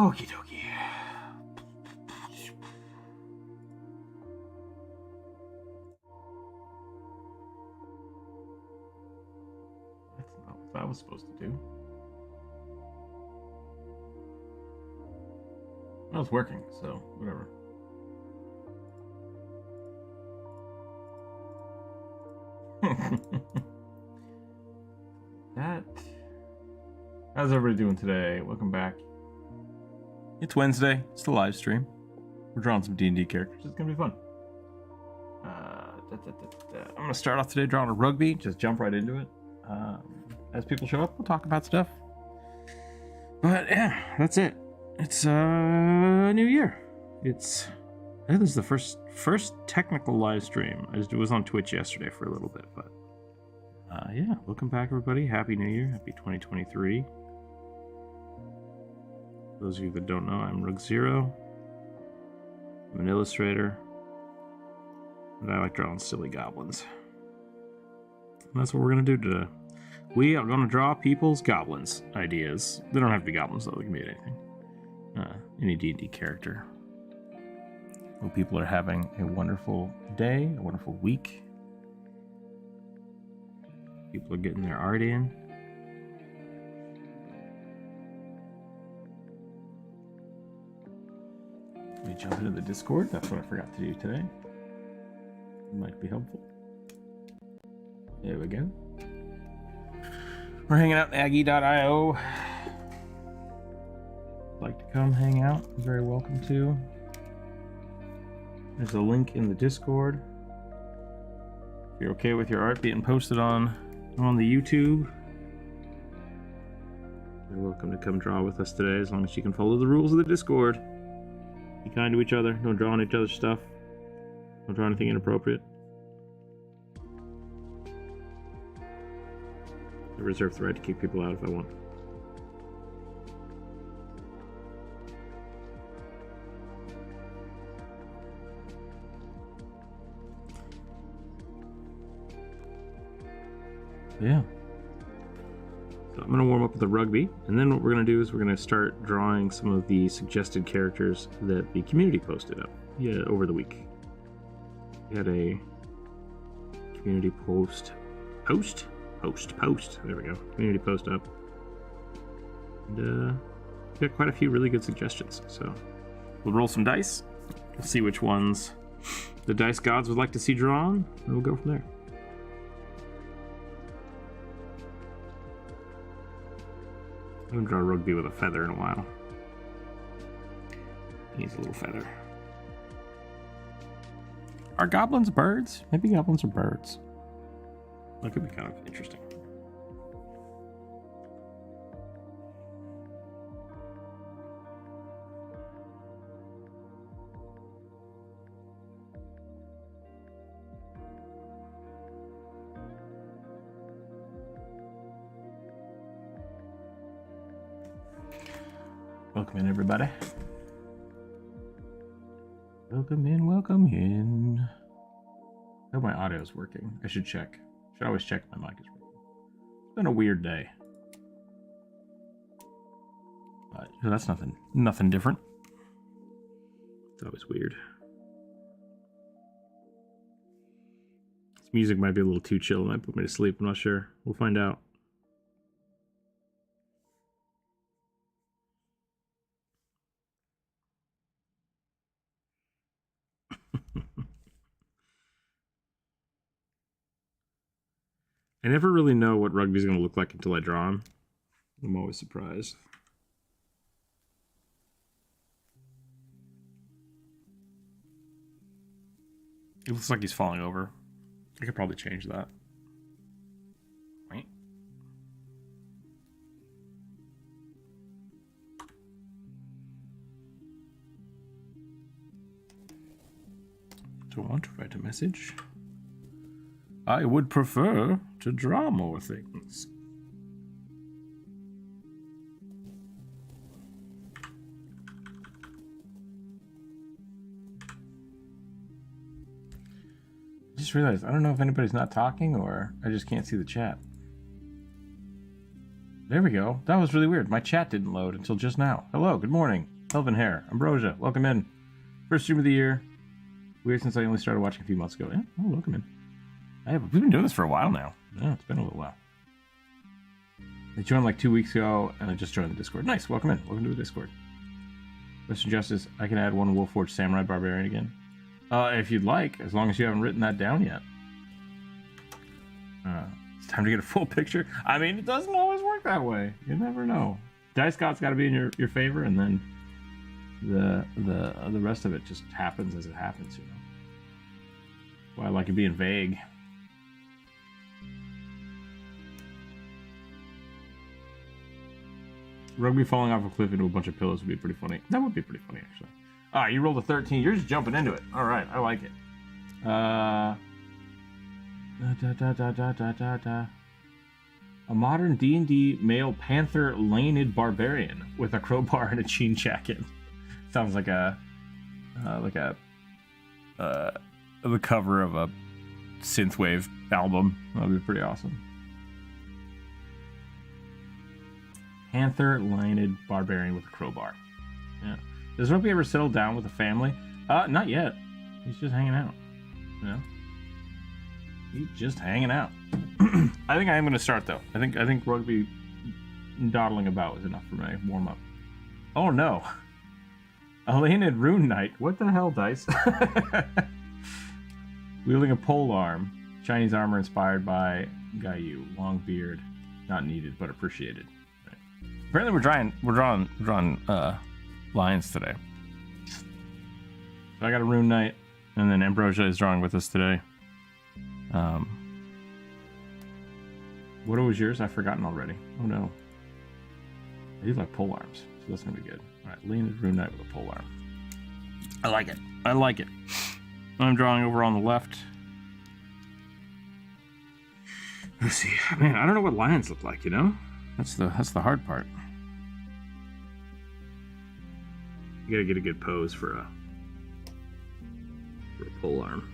Okie dokie. That's not what I was supposed to do. Well, it's working, so whatever. How's everybody doing today? Welcome back. It's Wednesday. It's the live stream. We're drawing some D&D characters. It's gonna be fun. I'm gonna start off today drawing a rugby. Just jump right into it. As people show up, we'll talk about stuff. But yeah, that's it. It's New Year. I think this is the first technical live stream. I was on Twitch yesterday for a little bit, but yeah, welcome back everybody. Happy New Year. Happy 2023. For those of you that don't know, I'm Rookzer0. I'm an illustrator, and I like drawing silly goblins. And that's what we're going to do today. We are going to draw people's goblins ideas. They don't have to be goblins, though. They can be anything. Any D&D character. Hope people are having a wonderful day, a wonderful week. People are getting their art in. Let me jump into the Discord. That's what I forgot to do today. It might be helpful. There we go. We're hanging out in Aggie.io. Like to come hang out, you're very welcome to. There's a link in the Discord. If you're okay with your art being posted on the YouTube, you're welcome to come draw with us today, as long as you can follow the rules of the Discord. Be kind to each other, don't draw on each other's stuff, don't draw anything inappropriate. I reserve the right to kick people out if I want. Yeah. So I'm going to warm up with the rugby, and then what we're going to do is we're going to start drawing some of the suggested characters that the community posted up over the week. We had a community post. There we go. Community post up. And we got quite a few really good suggestions. So we'll roll some dice. We'll see which ones the dice gods would like to see drawn, and we'll go from there. I haven't drawn a rugby with a feather in a while. He needs a little feather. Are goblins birds? Maybe goblins are birds. That could be kind of interesting. Welcome in, everybody. Welcome in, welcome in. I hope my audio is working. I should check. Should always check if my mic is working. It's been a weird day. But that's nothing different. It's always weird. This music might be a little too chill. It might put me to sleep. I'm not sure. We'll find out. I never really know what rugby's going to look like until I draw him. I'm always surprised. It looks like he's falling over. I could probably change that. Right? Do I want to write a message? I would prefer to draw more things. I just realized, I don't know if anybody's not talking or I just can't see the chat. There we go. That was really weird. My chat didn't load until just now. Hello, good morning. Elvin Hair. Ambrosia, welcome in. First stream of the year. Weird since I only started watching a few months ago. Yeah, oh, welcome in. We've been doing this for a while now. Yeah, it's been a little while. I joined like 2 weeks ago, and I just joined the Discord. Nice, welcome in. Welcome to the Discord. Western Justice, I can add one Wolfforged Samurai Barbarian again. If you'd like, as long as you haven't written that down yet. It's time to get a full picture. I mean, it doesn't always work that way. You never know. Dice God's got to be in your favor, and then the rest of it just happens as it happens, you know. That's why I like it being vague. Rugby falling off a cliff into a bunch of pillows would be pretty funny. That would be pretty funny, actually. Ah, you rolled a 13. You're just jumping into it. All right, I like it. A modern D&D male panther laned barbarian with a crowbar and a jean jacket. Sounds like the cover of a synthwave album. That'd be pretty awesome. Panther laned barbarian with a crowbar. Yeah. Does Rugby ever settle down with a family? Not yet. He's just hanging out. You know? He's just hanging out. I think I am going to start, though. I think Rugby dawdling about was enough for my warm-up. Oh, no. A Leonid Rune Knight. What the hell, Dice? Wielding a pole arm. Chinese armor inspired by Gayu. Long beard. Not needed, but appreciated. Right. Apparently we're drawing lines today. So I got a Rune Knight, and then Ambrosia is drawing with us today. What was yours? I've forgotten already. Oh no. I do like pole arms, so that's gonna be good. Alright, Leonid Rune Knight with a pole arm. I like it. I like it. I'm drawing over on the left. Let's see. Man, I don't know what lions look like, you know? That's the hard part. You gotta get a good pose for a pole arm.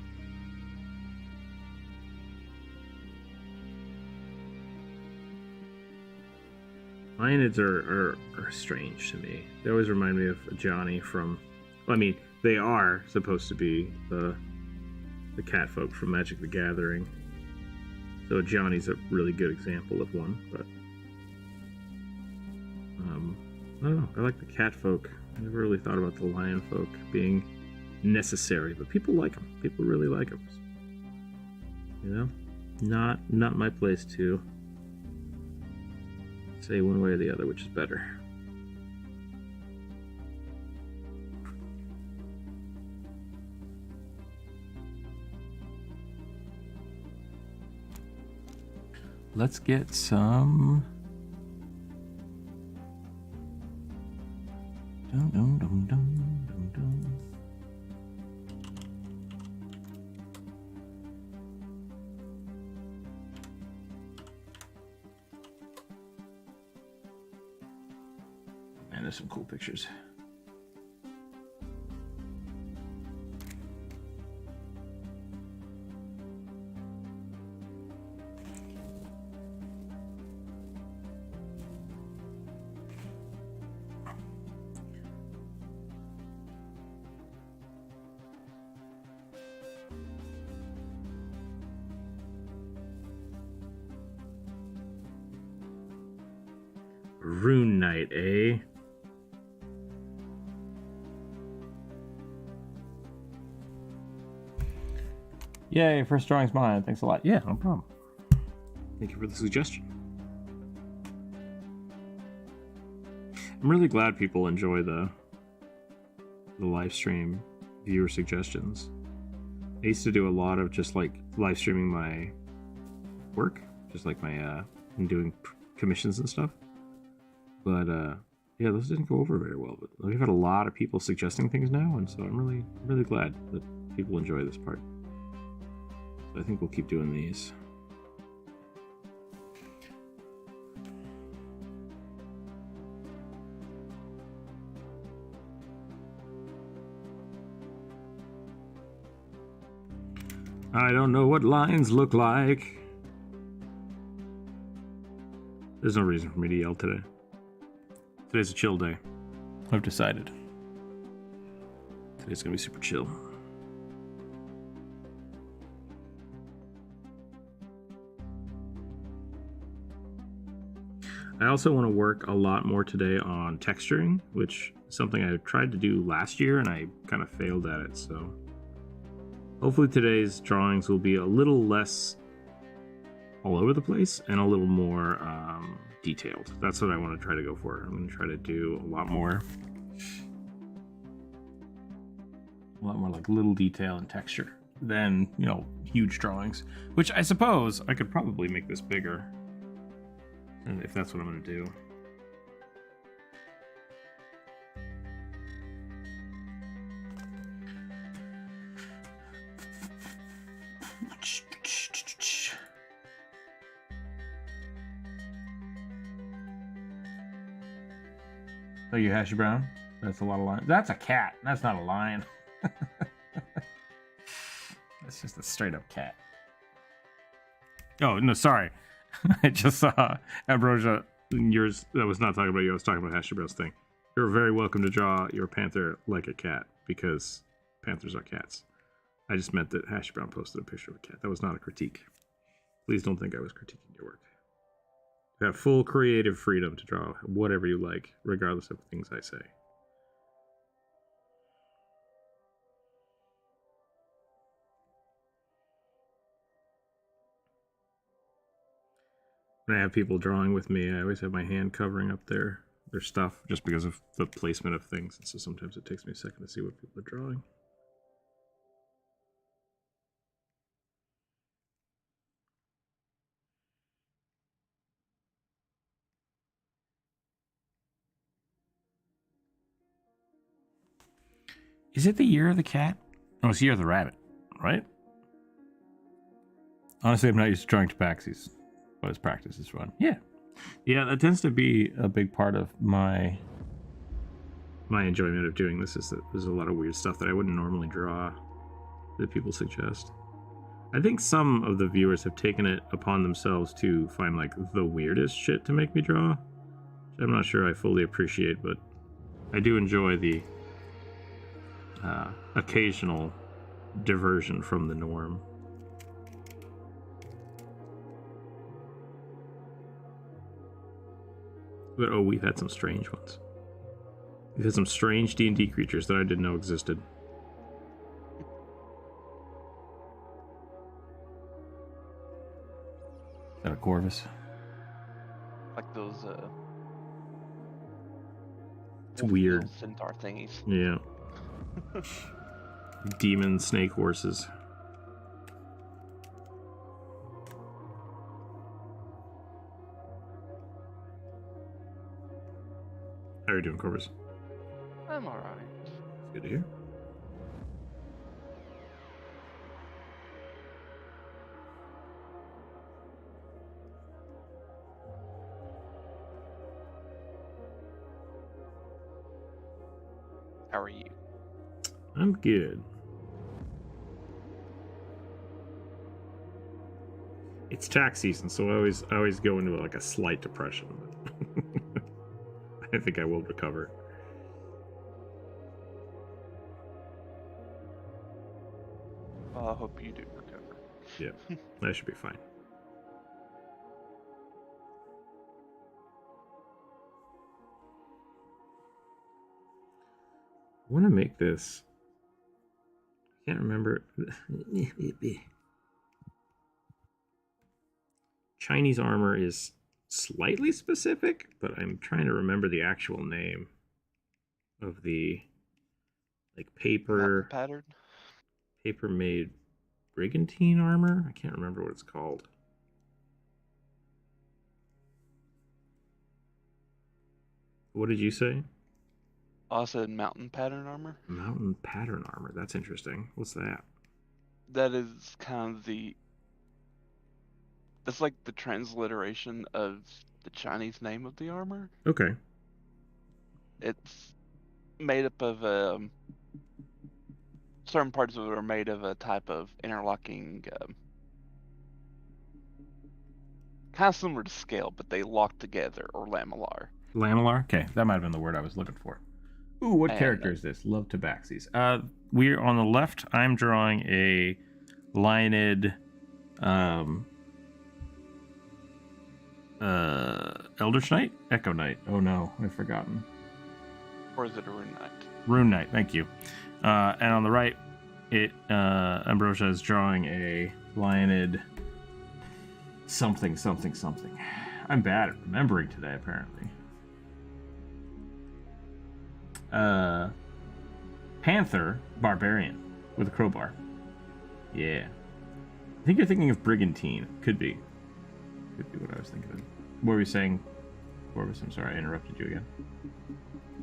Lionids are strange to me. They always remind me of Johnny from... Well, I mean, they are supposed to be the cat folk from Magic the Gathering. So Johnny's a really good example of one, but... I don't know. I like the cat folk. I never really thought about the lion folk being necessary, but people like them. People really like them. You know? Not my place to say one way or the other which is better. Let's get some dum dum dum dum dum dum. Man, there's some cool pictures. Rune Knight, eh? Yay, first drawing's mine. Thanks a lot. Yeah, no problem. Thank you for the suggestion. I'm really glad people enjoy the live stream viewer suggestions. I used to do a lot of just like live streaming my work, just like my and doing commissions and stuff. But yeah, those didn't go over very well. But we've had a lot of people suggesting things now, and so I'm really glad that people enjoy this part. So I think we'll keep doing these. I don't know what lines look like. There's no reason for me to yell today. Today's a chill day. I've decided. Today's gonna be super chill. I also want to work a lot more today on texturing, which is something I tried to do last year and I kind of failed at it. So hopefully today's drawings will be a little less all over the place and a little more detailed. That's what I want to try to go for. I'm going to try to do a lot more like little detail and texture than, you know, huge drawings, which I suppose I could probably make this bigger. And if that's what I'm going to do. Oh, you hash brown? That's a lot of lines. That's a cat. That's not a lion. That's just a straight up cat. Oh, no, sorry. I just saw Ambrosia, yours, that was not talking about you, I was talking about Hash Brown's thing. You're very welcome to draw your panther like a cat, because panthers are cats. I just meant that Hash Brown posted a picture of a cat. That was not a critique. Please don't think I was critiquing your work. You have full creative freedom to draw whatever you like, regardless of the things I say. When I have people drawing with me, I always have my hand covering up their stuff just because of the placement of things. And so sometimes it takes me a second to see what people are drawing. Is it the year of the cat? No, it's the year of the rabbit, right? Honestly, I'm not used to drawing tabaxis, but it's practice is fun. Yeah. Yeah, that tends to be a big part of my enjoyment of doing this, is that there's a lot of weird stuff that I wouldn't normally draw that people suggest. I think some of the viewers have taken it upon themselves to find like the weirdest shit to make me draw, which I'm not sure I fully appreciate, but I do enjoy the occasional diversion from the norm. But oh, we've had some strange ones. We've had some strange D&D creatures that I didn't know existed. Is that a Corvus? Like those it's weird centaur thingies. Yeah. Demon snake horses. How are you doing, Corvus? I'm alright. Good to hear. How are you? I'm good. It's tax season, so I always go into like a slight depression. I think I will recover. Well, I hope you do recover. Yeah, that should be fine. I want to make this. I can't remember. Chinese armor is slightly specific, but I'm trying to remember the actual name of the like paper pattern. Paper made brigantine armor. I can't remember what it's called. What did you say? I said mountain pattern armor. Mountain pattern armor. That's interesting. What's that? That is kind of that's like the transliteration of the Chinese name of the armor. Okay. It's made up of certain parts of it are made of a type of interlocking, kind of similar to scale, but they lock together, or lamellar. Lamellar? Okay, that might have been the word I was looking for. Ooh, what And, character is this? Love tabaxis. We're on the left. I'm drawing a Lionid Eldritch Knight? Echo Knight. Oh no, I've forgotten. Or is it a Rune Knight? Rune Knight, thank you. And on the right, Ambrosia is drawing a Lionid something. I'm bad at remembering today, apparently. Panther Barbarian with a crowbar. Yeah. I think you're thinking of Brigantine. Could be. Could be what I was thinking of. What were you saying, Corvus? I'm sorry, I interrupted you again.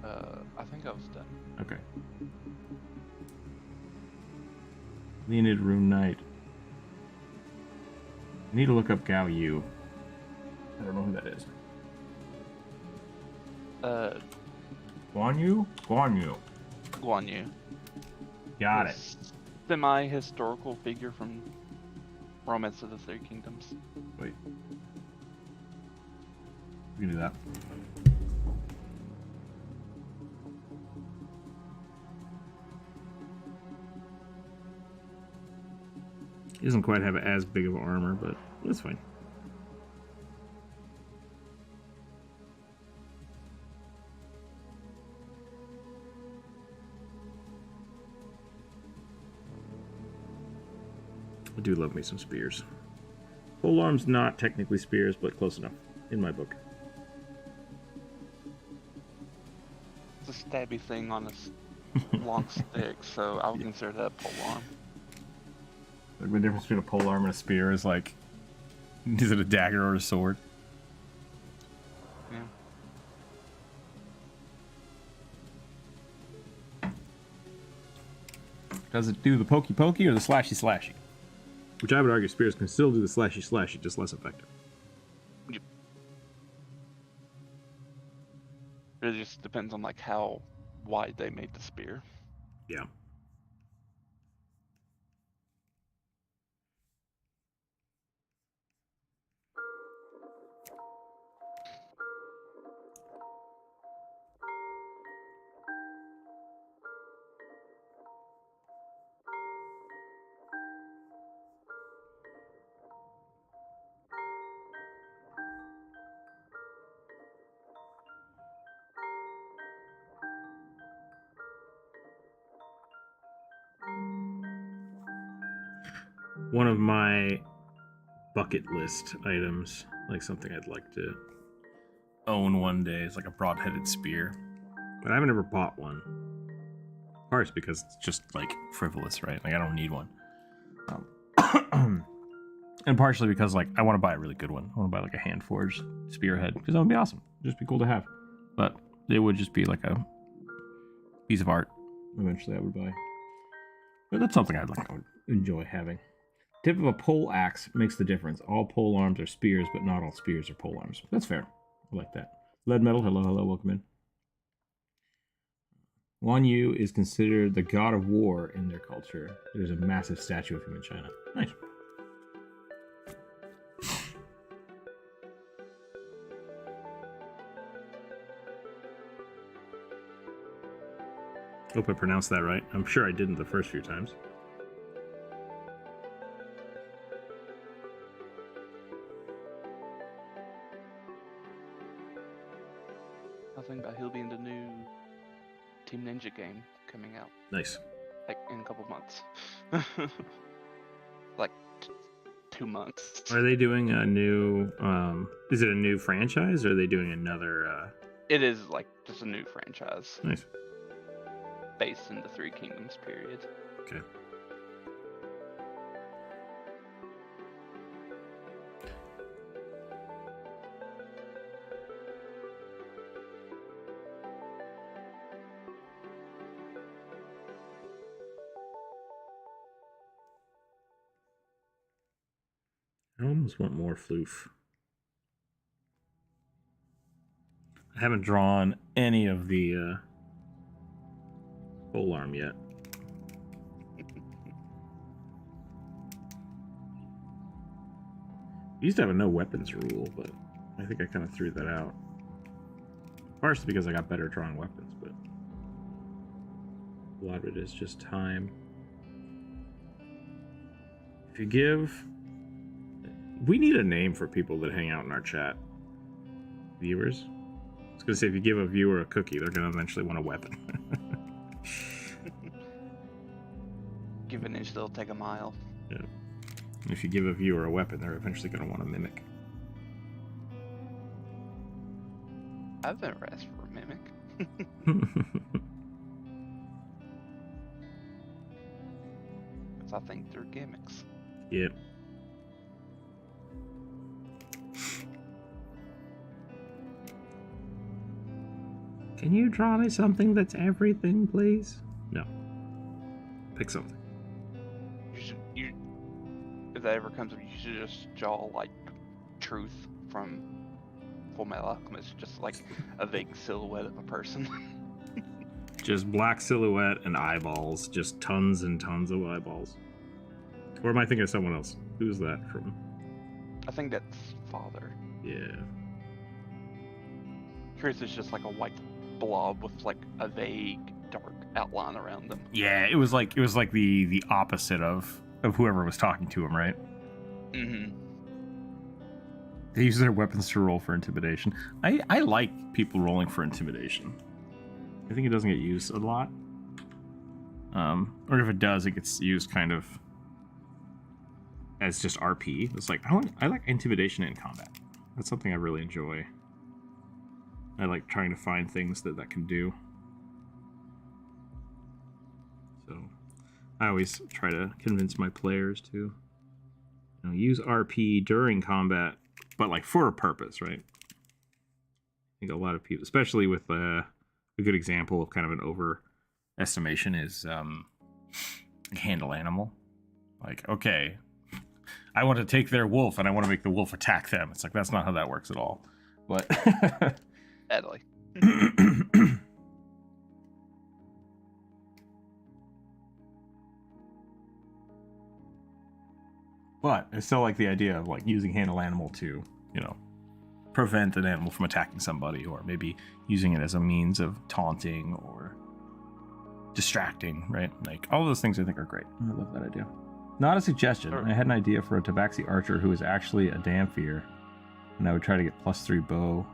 I think I was done. Okay. Leonid Rune Knight. I need to look up Gao Yu. I don't know who that is. Guan Yu? Guan Yu. Guan Yu. Got it. Semi-historical figure from Romance of the Three Kingdoms. Wait. We can do that. He doesn't quite have as big of armor, but that's fine. I do love me some spears. Polearm's not technically spears, but close enough in my book. It's a stabby thing on a long stick, so I would consider that a polearm. Like the difference between a polearm and a spear is like, is it a dagger or a sword? Yeah. Does it do the pokey pokey or the slashy slashy? Which I would argue spears can still do the slashy slashy, just less effective. Yep. It just depends on like how wide they made the spear. Yeah. One of my bucket list items, like something I'd like to own one day, is like a broad-headed spear. But I haven't ever bought one. Of course, because it's just like frivolous, right? Like I don't need one. And partially because like I want to buy a really good one. I want to buy like a hand-forged spearhead because that would be awesome. It'd just be cool to have. But it would just be like a piece of art. Eventually, I would buy. But that's something I would enjoy having. Tip of a pole axe makes the difference. All pole arms are spears, but not all spears are pole arms. That's fair. I like that. Lead metal, hello, welcome in. Guan Yu is considered the god of war in their culture. There's a massive statue of him in China. Nice. Hope I pronounced that right. I'm sure I didn't the first few times. I think that he'll be in the new Team Ninja game coming out. Nice. Like in a couple months. Like 2 months. Are they doing a new, is it a new franchise or are they doing another, It is like just a new franchise. Nice. Based in the Three Kingdoms period. Okay. I almost want more floof. I haven't drawn any of the polearm yet. I used to have a no weapons rule, but I think I kind of threw that out. Partially because I got better drawing weapons, but A lot of it is just time. If you give... We need a name for people that hang out in our chat. Viewers? I was going to say, if you give a viewer a cookie, they're going to eventually want a weapon. Give an inch, they'll take a mile. Yeah. And if you give a viewer a weapon, they're eventually going to want a mimic. I've never asked for a mimic. Because I think they're gimmicks. Yep. Can you draw me something that's everything, please? No. Pick something. If that ever comes up, you should just draw like Truth from Full Metal Alchemist, just like a vague silhouette of a person. Just black silhouette and eyeballs, just tons and tons of eyeballs. Or am I thinking of someone else? Who's that from? I think that's Father. Yeah. Truth is just like a white blob with like a vague dark outline around them. Yeah, it was like the opposite of whoever was talking to him, right? Mm-hmm. They use their weapons to roll for intimidation. I like people rolling for intimidation. I think it doesn't get used a lot. Or if it does, it gets used kind of as just RP. It's like I like intimidation in combat. That's something I really enjoy. I like trying to find things that can do. So I always try to convince my players to use RP during combat, but like for a purpose, right? I think a lot of people, especially with a good example of kind of an overestimation is handle animal. Like, okay, I want to take their wolf and I want to make the wolf attack them. It's like, that's not how that works at all. But Deadly. But I still like the idea of like using handle animal to, prevent an animal from attacking somebody, or maybe using it as a means of taunting or distracting, right? Like all those things I think are great. I love that idea. Not a suggestion. Sure. I had an idea for a Tabaxi archer who is actually a Damphir, and I would try to get +3 bow.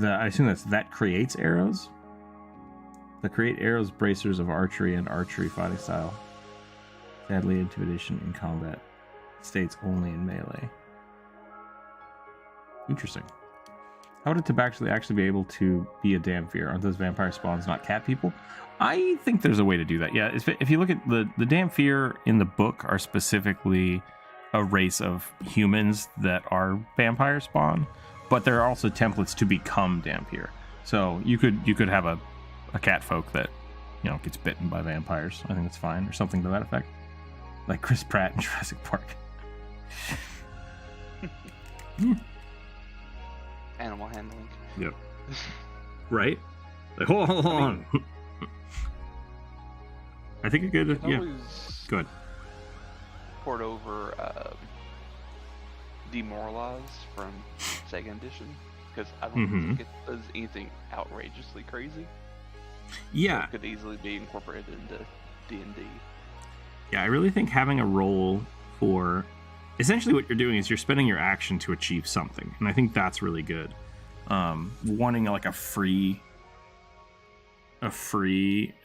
I assume that creates arrows. The create arrows, bracers of archery and archery fighting style. Sadly, intimidation in combat states only in melee. Interesting. How would a Tabaxi actually be able to be a Damphir? Aren't those vampire spawns not cat people? I think there's a way to do that. Yeah, if you look at the Damphir in the book are specifically a race of humans that are vampire spawn, but there are also templates to become Damphir. So you could have a cat folk that gets bitten by vampires. I think that's fine, or something to that effect. Like Chris Pratt in Jurassic Park. Animal handling. Yep. Right? Like, hold on. I think a good... Yeah. Good. Poured over Demoralized from Second Edition, because I don't think it does anything outrageously crazy. Yeah. It could easily be incorporated into D&D. Yeah, I really think having a role for... Essentially what you're doing is you're spending your action to achieve something, and I think that's really good. Wanting like a free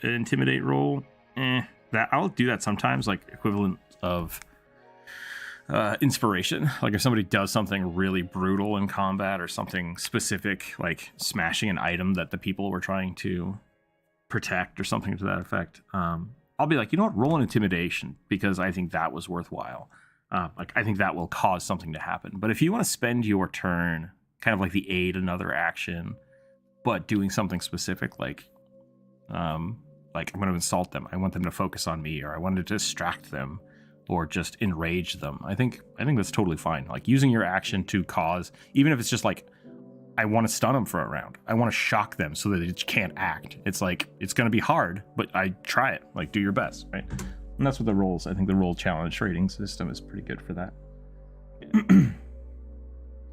intimidate roll, that I'll do that sometimes, like equivalent of inspiration. Like if somebody does something really brutal in combat or something specific, like smashing an item that the people were trying to protect or something to that effect, I'll be like, roll an intimidation, because I think that was worthwhile. I think that will cause something to happen. But if you want to spend your turn kind of like the aid another action, but doing something specific, like I'm going to insult them, I want them to focus on me, or I want to distract them, or just enrage them, I think that's totally fine. Like using your action to cause, even if it's just like, I want to stun them for a round, I want to shock them so that they just can't act. It's like, it's going to be hard, but I try it. Like, do your best, right? And that's what the rolls. I think the roll challenge rating system is pretty good for that.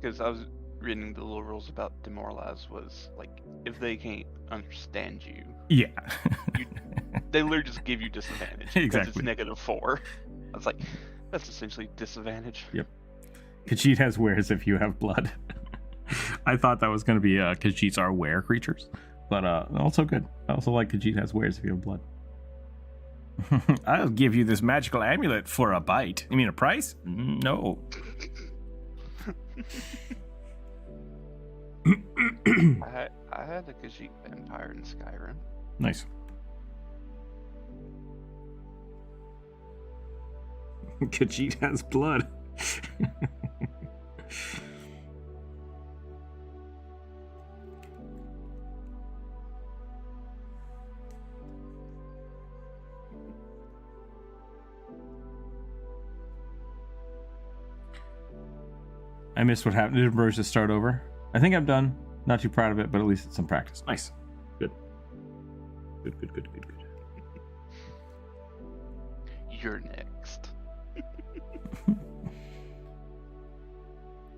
Because I was reading the little rules about demoralize was like if they can't understand you, Yeah. they literally just give you disadvantage because Exactly. it's -4. I was like, that's essentially disadvantage. Yep. Khajiit has wares if you have blood. I thought that was going to be Khajiits are were creatures, but also good. I also like Khajiit has wares if you have blood. I'll give you this magical amulet for a bite. You mean a price? No. I had a Khajiit vampire in Skyrim. Nice. Khajiit has blood. I missed what happened. Did Bruce just start over? I think I'm done. Not too proud of it, but at least it's some practice. Nice. Good. Good. You're next.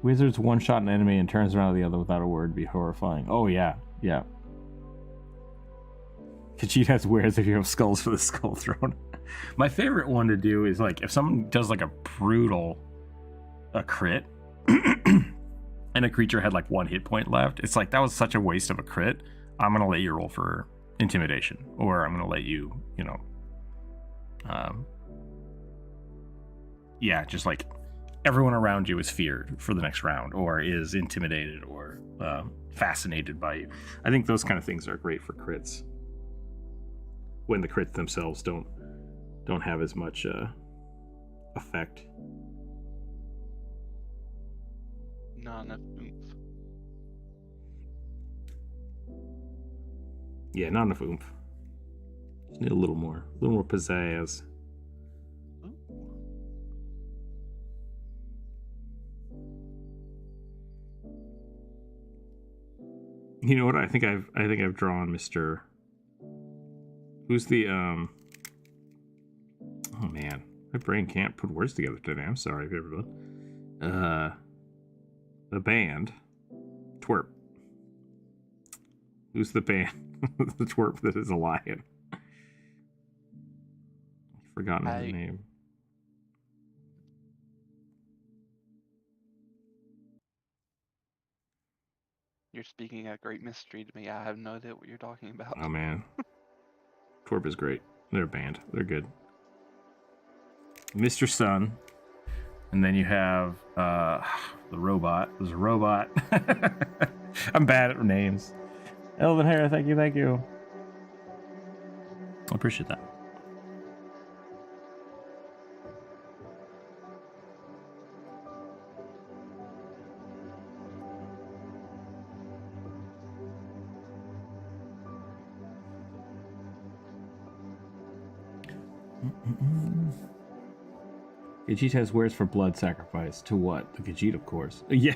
Wizards one-shot an enemy and turns around to the other without a word. Be horrifying. Oh, yeah. Yeah. Khajiit has wares if you have skulls for the skull throne. My favorite one to do is like if someone does like a crit and a creature had like 1 hit point left, it's like that was such a waste of a crit. I'm gonna let you roll for intimidation, or I'm gonna let you, just like everyone around you is feared for the next round, or is intimidated, or fascinated by you. I think those kind of things are great for crits. When the crits themselves don't have as much effect. Not enough oomph. Yeah, not enough oomph. Just need a little more pizzazz. You know what? I think I've drawn Mr. Who's the Oh man, my brain can't put words together today. I'm sorry, everyone. The band Twerp. Who's the band? The twerp that is a lion. I've forgotten his name. You're speaking a great mystery to me. I have no idea what you're talking about. Oh man. Twerp is great. They're a band. They're good. Mr. Sun. And then you have the robot. There's a robot. I'm bad at names. Elven Hair, thank you. I appreciate that. Khajiit has wares for blood sacrifice. To what? The Khajiit, of course. Yeah,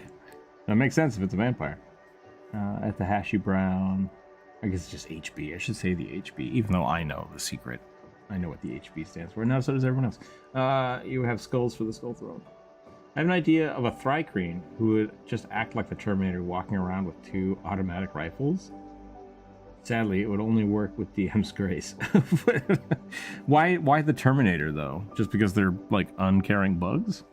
that makes sense if it's a vampire. At the Hashy Brown. I guess it's just HB. I should say the HB, even though I know the secret. I know what the HB stands for. Now so does everyone else. You have skulls for the skull throne. I have an idea of a Thrycreen who would just act like the Terminator, walking around with 2 automatic rifles. Sadly, it would only work with DM's grace. Why the Terminator, though? Just because they're, like, uncaring bugs?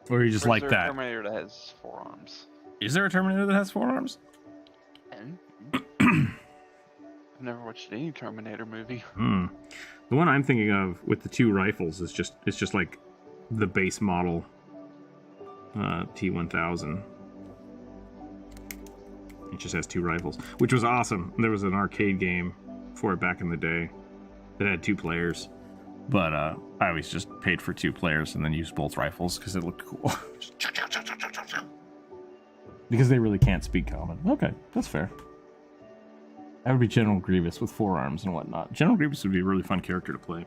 Or you just like that? There's a Terminator that has 4 arms. Is there a Terminator that has 4 arms? And I've never watched any Terminator movie. The one I'm thinking of with the 2 rifles is just like the base model T-1000. It just has 2 rifles, which was awesome. There was an arcade game for it back in the day that had 2 players. But I always just paid for 2 players and then used both rifles because it looked cool. Because they really can't speak common. Okay, that's fair. That would be General Grievous with 4 arms and whatnot. General Grievous would be a really fun character to play.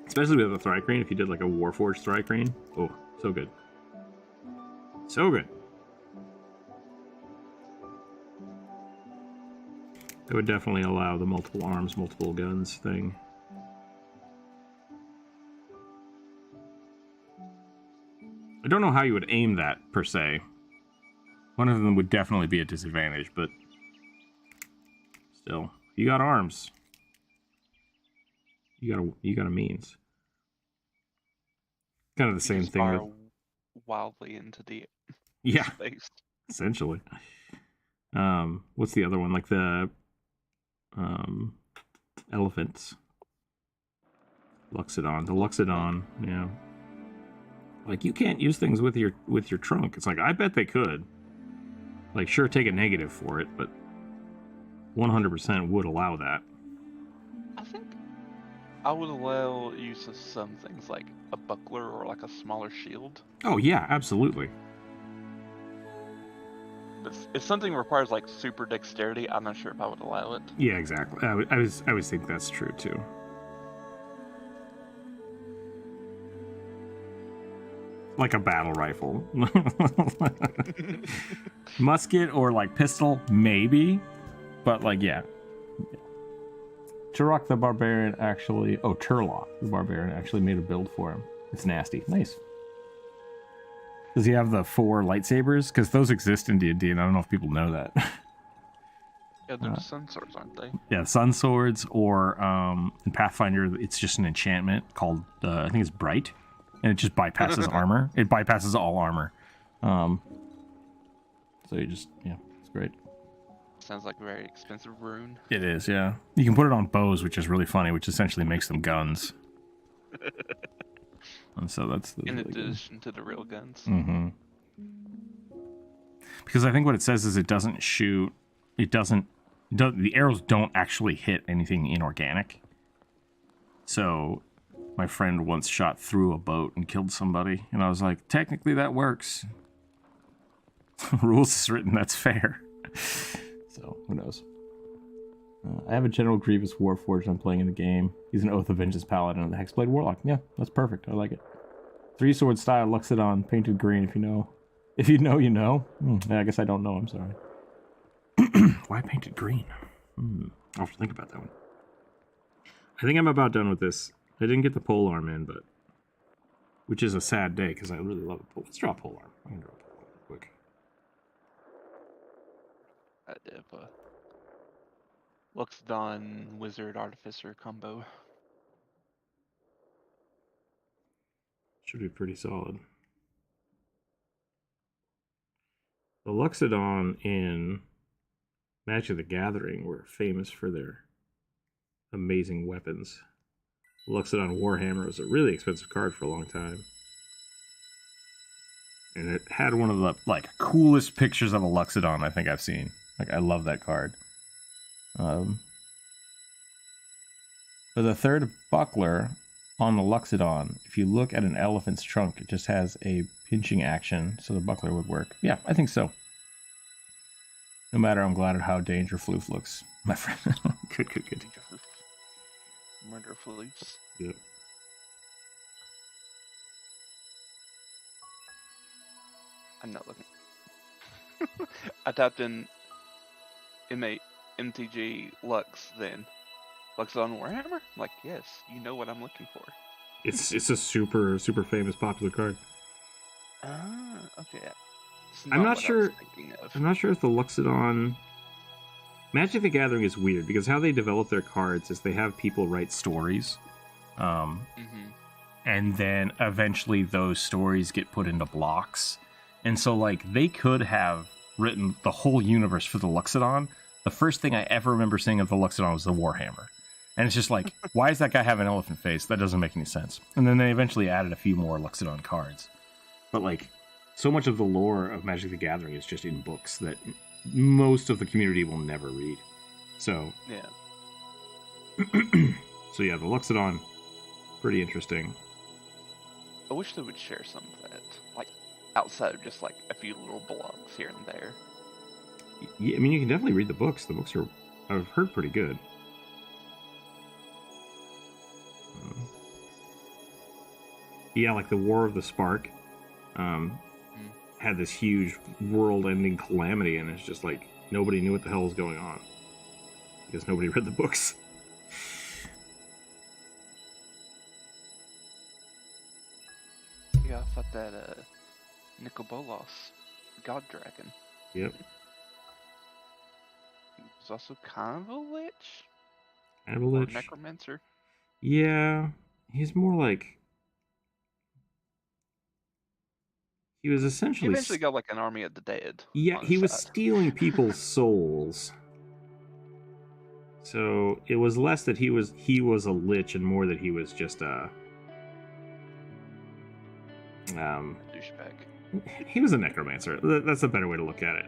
Especially with a Thrycreen, if you did like a Warforged Thrycreen. Oh, so good. So good. It would definitely allow the multiple arms, multiple guns thing. I don't know how you would aim that, per se. One of them would definitely be a disadvantage, but still, you got arms. You got a means. Kind of the same just thing fire with wildly into the yeah, space. essentially. What's the other one? Like the elephants. Luxodon. The Luxodon, yeah. Like you can't use things with your trunk. It's like I bet they could. Like sure take a negative for it, but 100% would allow that. I think I would allow use of some things like a buckler or like a smaller shield. Oh yeah, absolutely. But if something requires like super dexterity, I'm not sure if I would allow it. Yeah, exactly. I always think that's true too. Like a battle rifle. Musket or like pistol, maybe. But like, yeah. Turok the Barbarian actually... Oh, Turlock the Barbarian actually made a build for him. It's nasty. Nice. Does he have the 4 lightsabers? Because those exist in D&D, and I don't know if people know that. Yeah, they're the sun swords, aren't they? Yeah, sun swords, or in Pathfinder, it's just an enchantment called, I think it's Bright, and it just bypasses armor. It bypasses all armor. So you just, yeah, it's great. Sounds like a very expensive rune. It is, yeah. You can put it on bows, which is really funny, which essentially makes them guns. And so that's In really addition to the real guns. Mm-hmm. Because I think what it says is it doesn't shoot. The arrows don't actually hit anything inorganic. So my friend once shot through a boat and killed somebody, and I was like, technically that works. Rules is written, that's fair. So who knows? I have a General Grievous Warforged I'm playing in the game. He's an Oath of Vengeance Paladin and the Hexblade Warlock. Yeah, that's perfect. I like it. 3-sword style Luxodon, painted green. If you know. If you know, you know. Yeah, I guess I don't know. I'm sorry. Why painted green? I'll have to think about that one. I think I'm about done with this. I didn't get the polearm in, but which is a sad day because I really love a pole. Let's draw a polearm. I'm gonna draw a polearm real quick. I did a Luxodon Wizard Artificer combo. Should be pretty solid. The Luxodon in Magic the Gathering were famous for their amazing weapons. Luxodon Warhammer was a really expensive card for a long time. And it had one of the like coolest pictures of a Luxodon I think I've seen. Like I love that card. For the third buckler on the Luxodon, if you look at an elephant's trunk, it just has a pinching action, so the buckler would work. Yeah, I think so. No matter, I'm glad at how Danger Floof looks, my friend. Good. Murder Floofs. Yep. I'm not looking. I typed in MTG Lux then. Luxodon Warhammer? I'm like, yes, you know what I'm looking for. It's a super famous popular card. Ah, okay. I'm not what I sure. was thinking of. I'm not sure if the Luxodon Magic the Gathering is weird because how they develop their cards is they have people write stories. And then eventually those stories get put into blocks. And so like they could have written the whole universe for the Luxodon. The first thing I ever remember seeing of the Luxodon was the Warhammer. And it's just like, why does that guy have an elephant face? That doesn't make any sense. And then they eventually added a few more Luxodon cards. But like, so much of the lore of Magic the Gathering is just in books that most of the community will never read. So, Yeah. So yeah, the Luxodon, pretty interesting. I wish they would share some of that, like outside of just like a few little blogs here and there. Yeah, I mean, you can definitely read the books. The books are, I've heard, pretty good. Yeah, like the War of the Spark had this huge world-ending calamity, and it's just like nobody knew what the hell was going on because nobody read the books. Yeah, I thought that Nicol Bolas, God Dragon. Yep. He's also kind of a lich. Kind of a Or lich. necromancer. Yeah, he's more like he was He essentially. eventually got like an army of the dead. Yeah, On he his was side. stealing people's souls. So it was less that he was a lich and more that he was just a Douchebag. he was a necromancer. That's a better way to look at it.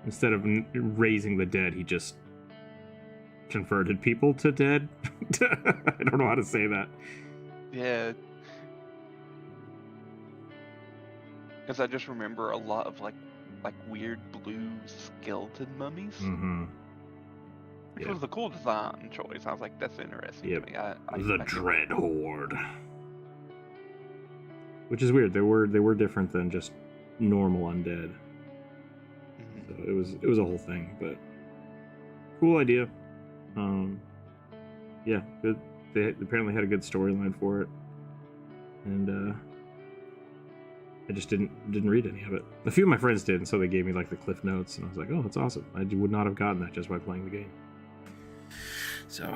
Instead of raising the dead, he just converted people to dead. I don't know how to say that. Yeah. Because I just remember a lot of like weird blue skeleton mummies. Mm-hmm. Which Yeah. was a cool design choice. I was like, that's interesting Yep. to me. I The think Dread Horde. Which is weird. They were different than just normal undead. So it was a whole thing, but cool idea. Yeah, good. They apparently had a good storyline for it, and I just didn't read any of it. A few of my friends did, and so they gave me like the cliff notes, and I was like, oh, that's awesome. I would not have gotten that just by playing the game. So,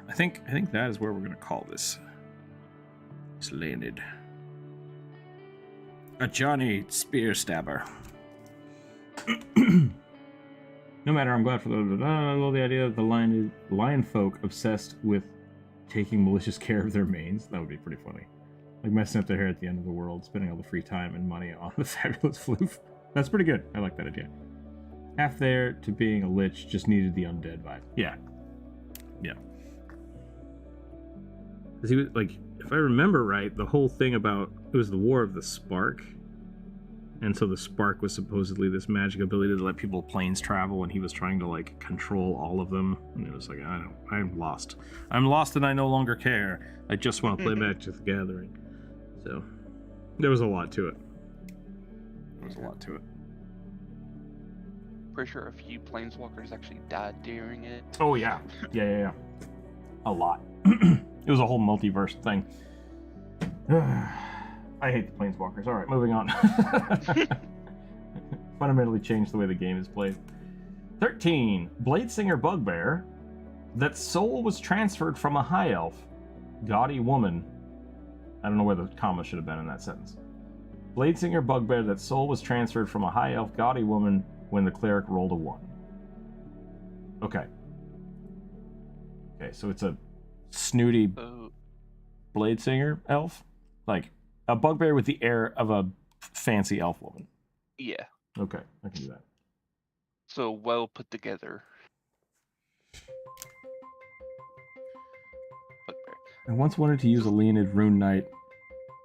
I think that is where we're gonna call this. It's landed. A Johnny Spear Stabber. No matter, I'm glad for I love the idea of the lion folk obsessed with taking malicious care of their manes. That would be pretty funny. Like messing up their hair at the end of the world, spending all the free time and money on the fabulous floof. That's pretty good. I like that idea. Half there to being a lich, just needed the undead vibe. Yeah. Yeah. Because he was, like, if I remember right, the whole thing about, it was the War of the Spark. And so the spark was supposedly this magic ability to let people planes travel, and he was trying to like control all of them. And it was like, I'm lost. I'm lost and I no longer care. I just want to play Magic the Gathering. So there was a lot to it. Pretty sure a few planeswalkers actually died during it. Oh yeah. Yeah. A lot. It was a whole multiverse thing. I hate the Planeswalkers. Alright, moving on. Fundamentally changed the way the game is played. 13. Bladesinger Bugbear. That soul was transferred from a high elf. Gaudy woman. I don't know where the comma should have been in that sentence. Bladesinger Bugbear. That soul was transferred from a high elf gaudy woman when the cleric rolled a 1. Okay. Okay, so it's a snooty Bladesinger elf? Like, a bugbear with the air of a fancy elf woman. Yeah. Okay, I can do that. So well put together. Bugbear. I once wanted to use a Leonid Rune Knight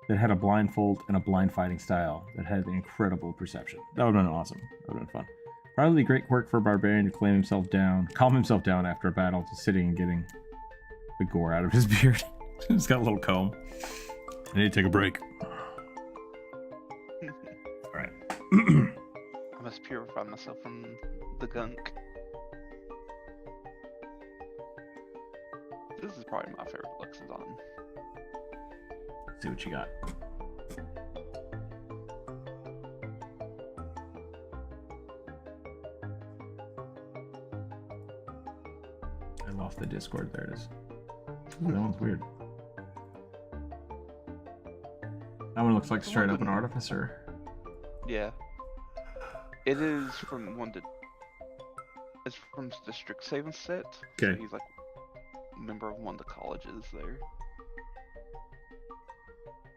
that had a blindfold and a blind fighting style that had incredible perception. That would have been awesome. That would have been fun. Probably great work for a barbarian to calm himself down after a battle, just sitting and getting the gore out of his beard. He's got a little comb. I need to take a break. Alright. I must purify myself from the gunk. This is probably my favorite Luxodon. See what you got. I'm off the Discord. There it is. Ooh, that one's weird. That one looks like straight up an artificer. Yeah. It is from it's from the Strixhaven set. Okay. So he's like a member of one of the colleges there.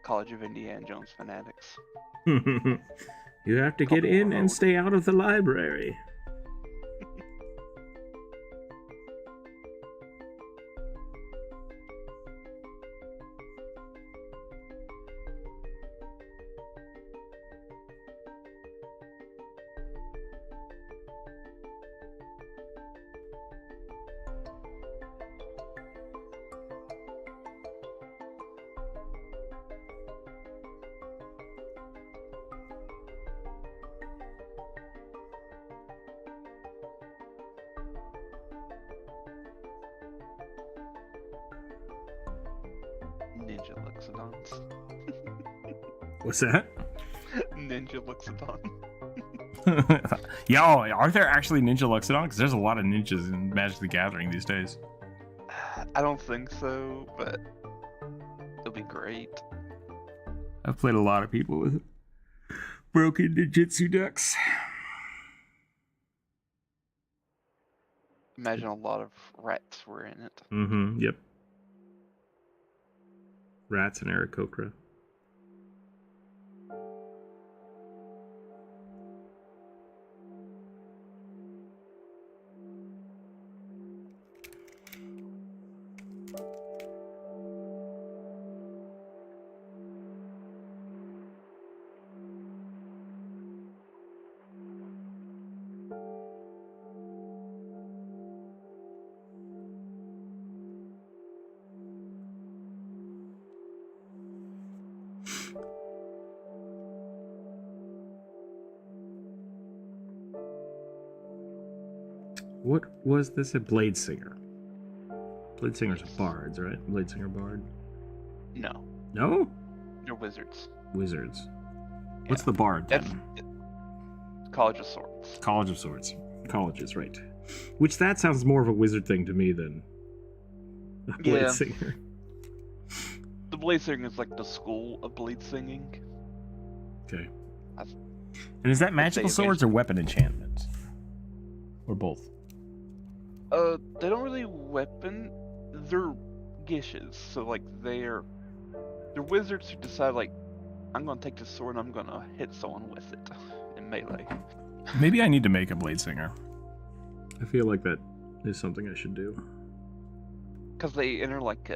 College of Indiana Jones Fanatics. You have to get in and stay out of the library. Ninja Luxodons. What's that? Ninja Luxodon. Yo, are there actually ninja Luxodon? Because there's a lot of ninjas in Magic the Gathering these days. I don't think so, but it'll be great. I've played a lot of people with broken ninjutsu decks. Imagine a lot of rats were in it. Mm-hmm. Yep. Rats and Aarakocra. What was this? A Blade Singer? Blade Singer's a bards, right? Blade Singer bard. No, No? they're wizards. Wizards. What's Yeah. the bard That's then? College of Swords. College of Swords. Colleges, right. Which that sounds more of a wizard thing to me than a Blade Yeah. Singer. The blade singing is like the school of blade singing. Okay. And is that magical swords or weapon enchantments? Or both? They don't really weapon. They're gishes, so like they're wizards who decide like, I'm gonna take this sword and I'm gonna hit someone with it in melee. Maybe I need to make a Blade Singer. I feel like that is something I should do. Because they enter like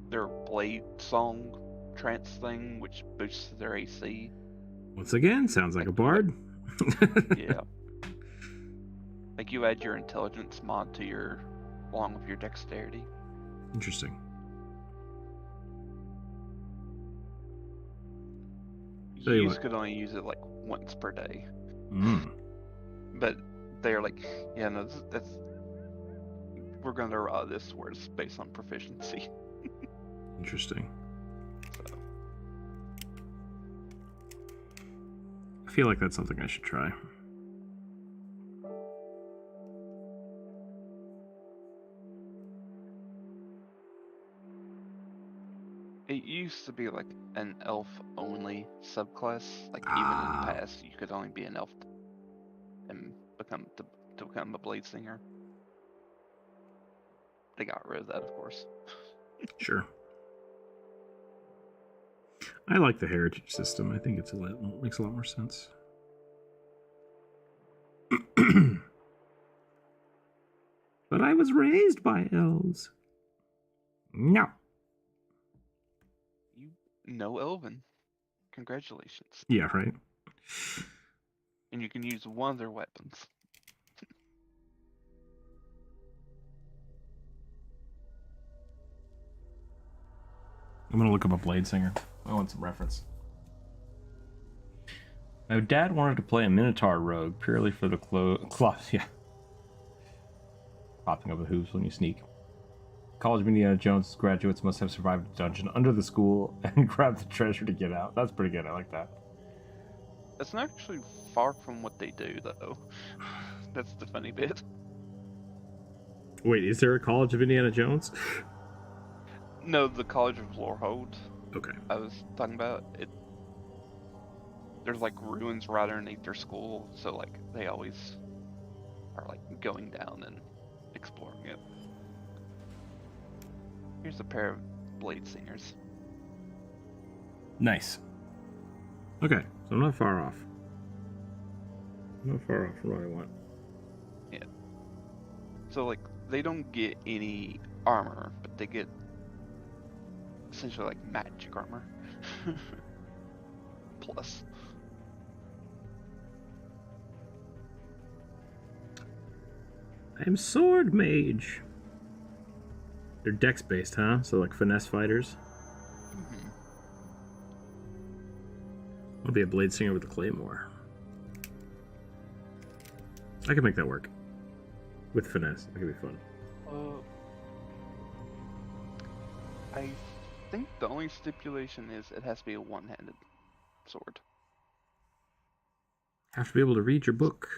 their blade song trance thing, which boosts their AC. Once again, sounds like a bard. Yeah. Like you add your intelligence mod to your, along with your dexterity. Interesting. Tell you You what. could only use it like once per day. Mm. But they're like, yeah, no, that's we're gonna draw this word is based on proficiency. Interesting. So I feel like that's something I should try. it used to be like an elf only subclass. Like even in Ah. the past, you could only be an elf and become to become a blade singer. They got rid of that, of course. Sure. I like the heritage system. I think it's makes a lot more sense. But I was raised by elves. No. You know Elven. Congratulations. Yeah, right. And you can use one of their weapons. I'm gonna look up a Blade Singer. I want some reference. My dad wanted to play a Minotaur rogue purely for the claws. Yeah. Popping up the hoops when you sneak. College of Indiana Jones graduates must have survived a dungeon under the school and grabbed the treasure to get out. That's pretty good. I like that. That's not actually far from what they do, though. That's the funny bit. Wait, is there a College of Indiana Jones? No, the College of Lorehold Okay. I was talking about, it. There's like ruins right underneath their school, so like they always are like going down and exploring it. Here's a pair of blade singers. Nice. Okay, so I'm not far off. I'm not far off from what I want. So like they don't get any armor, but they get essentially like magic armor. Plus. I'm Sword Mage. They're dex based, huh? So like finesse fighters. Mm-hmm. I want to be a blade singer with a claymore. I can make that work. With finesse. That could be fun. I think the only stipulation is it has to be a one-handed sword. Have to be able to read your book.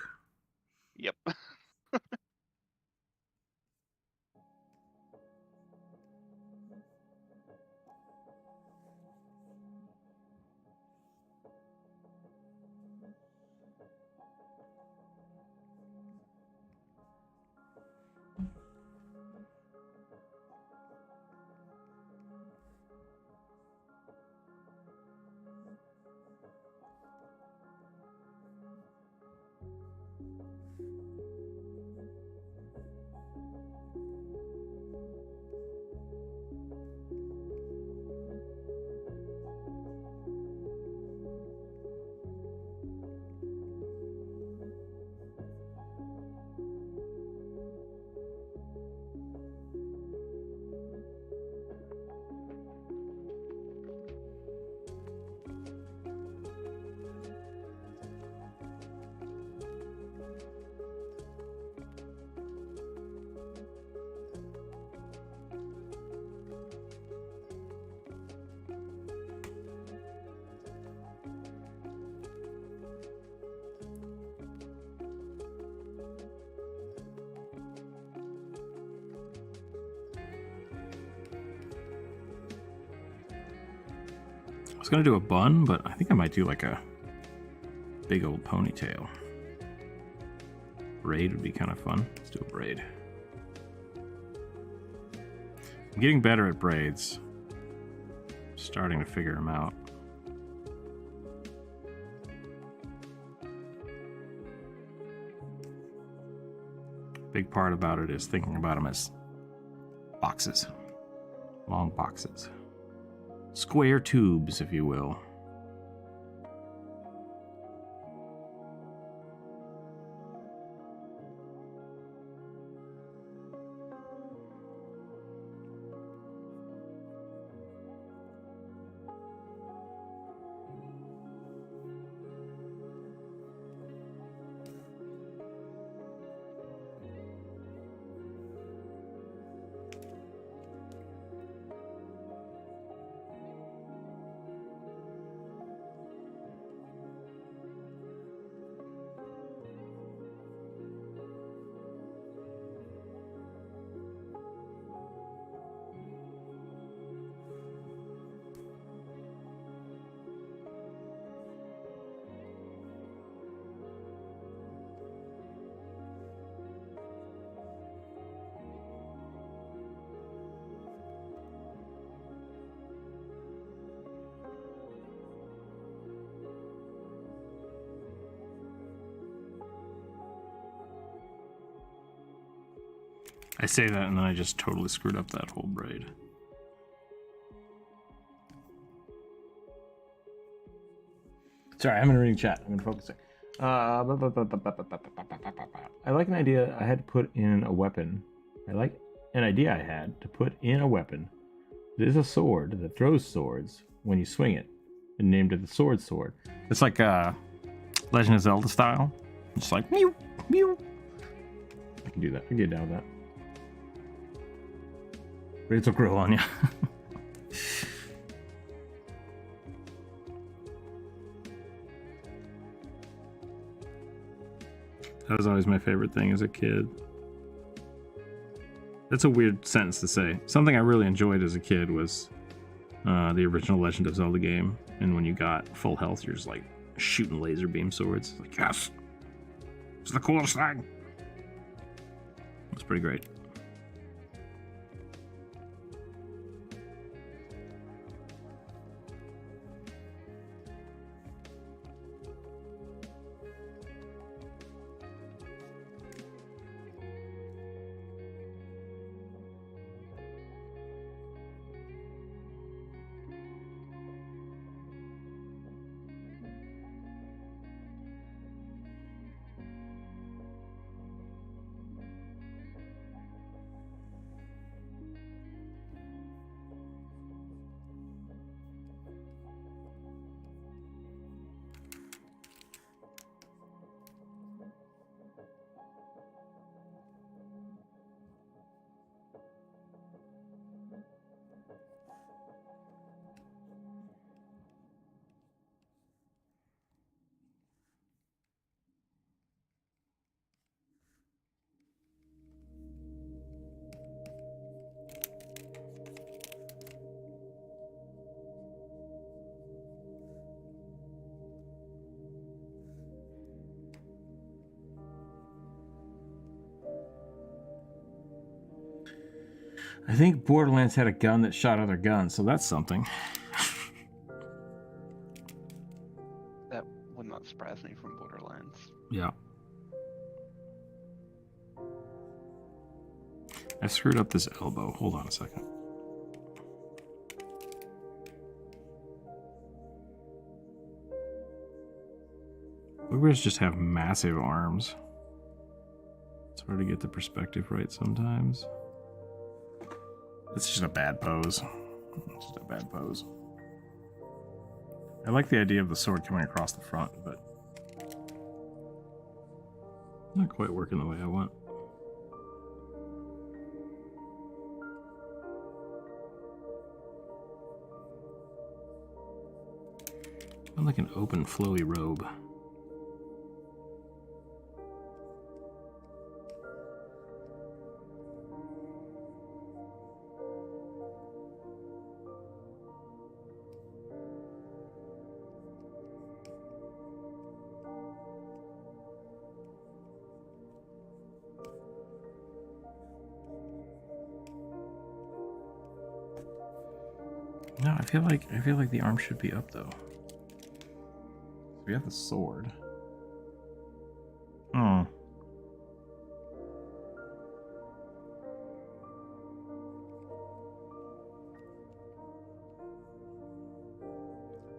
Yep. I was gonna do a bun, but I think I might do like a big old ponytail. Braid would be kind of fun. Let's do a braid. I'm getting better at braids. Starting to figure them out. Big part about it is thinking about them as boxes. Long boxes. Square tubes, if you will. I say that and then I just totally screwed up that whole braid. Sorry, I'm in a reading chat. I'm focusing. I like an idea I had to put in a weapon. I like an idea I had to put in a weapon. It is a sword that throws swords when you swing it, and named it the sword. It's like Legend of Zelda style. Just like mew, mew. I can do that. I can get down with that. Braids will grow on you. That was always my favorite thing as a kid. That's a weird sentence to say. Something I really enjoyed as a kid was the original Legend of Zelda game. And when you got full health, you're just like shooting laser beam swords. Like, yes! It's the coolest thing! It's pretty great. I think Borderlands had a gun that shot other guns, so that's something. That would not surprise me from Borderlands. Yeah. I screwed up this elbow. Hold on a second. Boogers just have massive arms. It's hard to get the perspective right sometimes. It's just a bad pose. It's just a bad pose. I like the idea of the sword coming across the front, but not quite working the way I want. I'm like an open, flowy robe. No, I feel like the arm should be up though. We have the sword. Oh.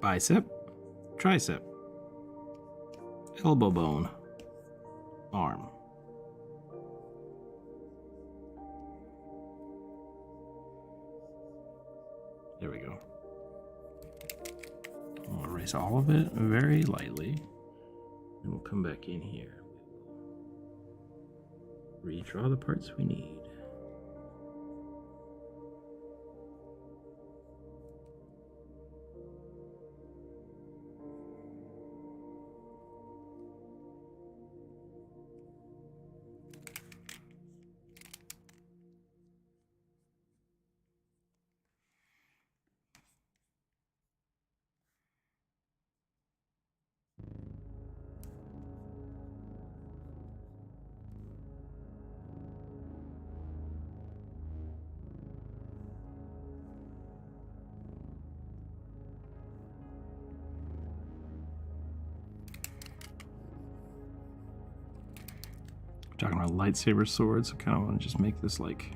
Bicep, tricep, elbow bone, arm. There we go. I'll erase all of it very lightly. And we'll come back in here. Redraw the parts we need. Talking about lightsaber swords, I kind of want to just make this like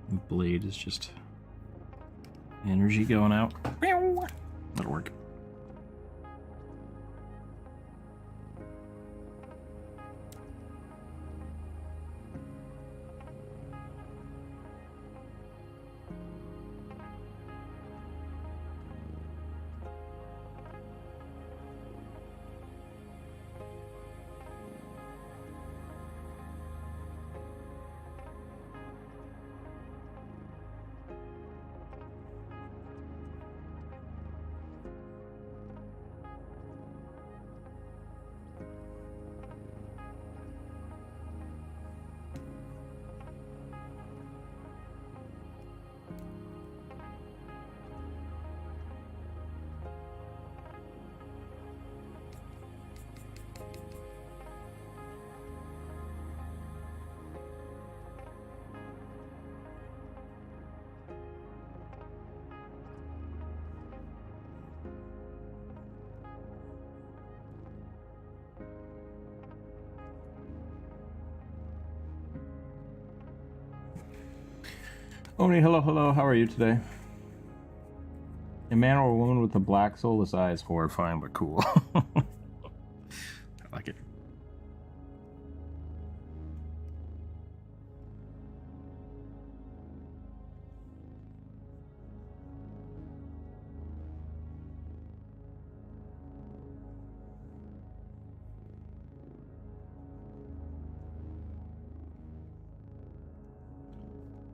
the blade is just energy going out. That'll work. Oni, hello, hello. How are you today? A man or a woman with a black soulless eye is horrifying but cool. I like it.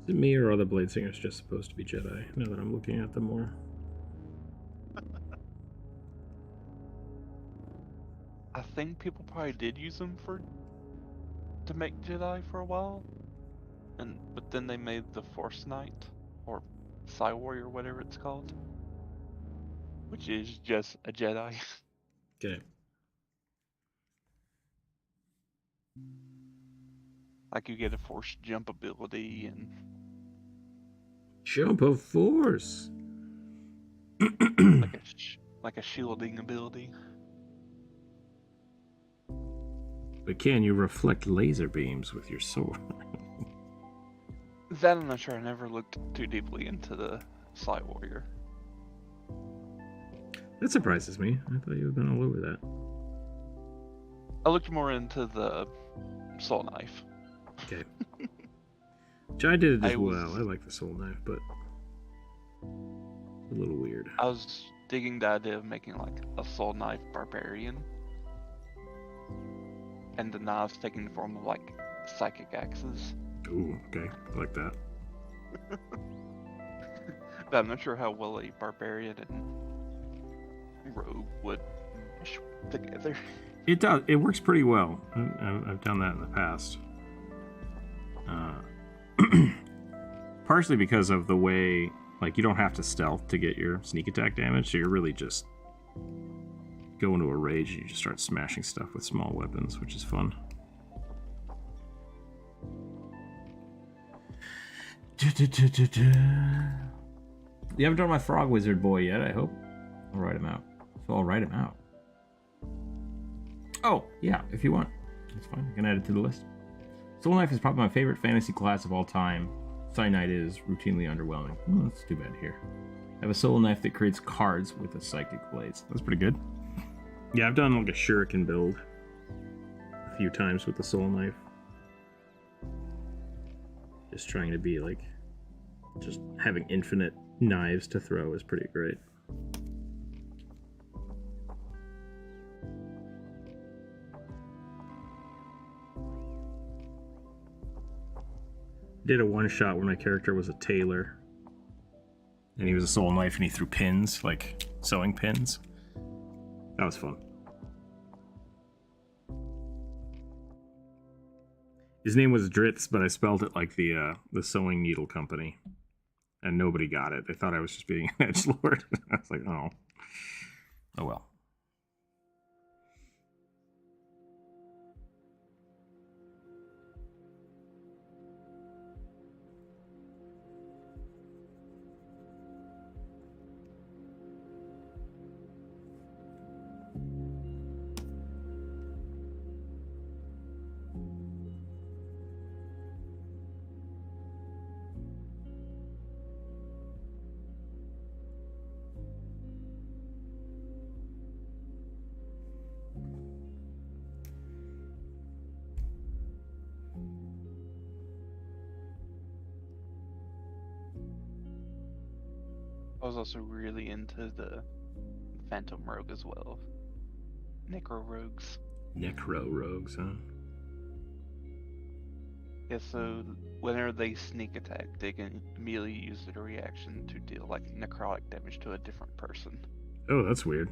Is it me or are the blade singers just supposed to be Jedi? Now that I'm looking at them more. I think people probably did use them to make Jedi for a while, but then they made the Force Knight or Psy Warrior, whatever it's called, which is just a Jedi. Okay. Like you get a forced jump ability and Jump of force. like a shielding ability. But can you reflect laser beams with your sword? That I'm not sure. I never looked too deeply into the Sly Warrior. That surprises me. I thought you would have been all over that. I looked more into the Soul Knife. Okay. Which I did as I well. was- I like the soul knife, but a little weird. I was digging the idea of making like a Soul Knife Barbarian. And the knives taking the form of like psychic axes. Ooh, okay. I like that. But I'm not sure how well a Barbarian and Rogue would mesh together. It does. It works pretty well. I've done that in the past. Partially because of the way, like, you don't have to stealth to get your sneak attack damage, so you're really just go into a rage and you just start smashing stuff with small weapons, which is fun. You haven't done my frog wizard boy yet, I hope. I'll write him out. So I'll write him out. Oh, yeah, if you want. That's fine. I can add it to the list. Soul Knife is probably my favorite fantasy class of all time. Cyanide is routinely underwhelming. Oh, that's too bad here. I have a Soul Knife that creates cards with a psychic blades. That's pretty good. Yeah, I've done like a shuriken build a few times with the soul knife. Just trying to be like, just having infinite knives to throw is pretty great. Did a one shot where my character was a tailor. And he was a soul knife and he threw pins, like sewing pins. That was fun. His name was Dritz, but I spelled it like the sewing needle company. And nobody got it. They thought I was just being an edgelord. I was like, oh. Oh well. I was also really into the Phantom Rogue as well. Necro Rogues. Necro rogues, huh? Yeah, so whenever they sneak attack, they can immediately use their reaction to deal like necrotic damage to a different person. Oh, that's weird.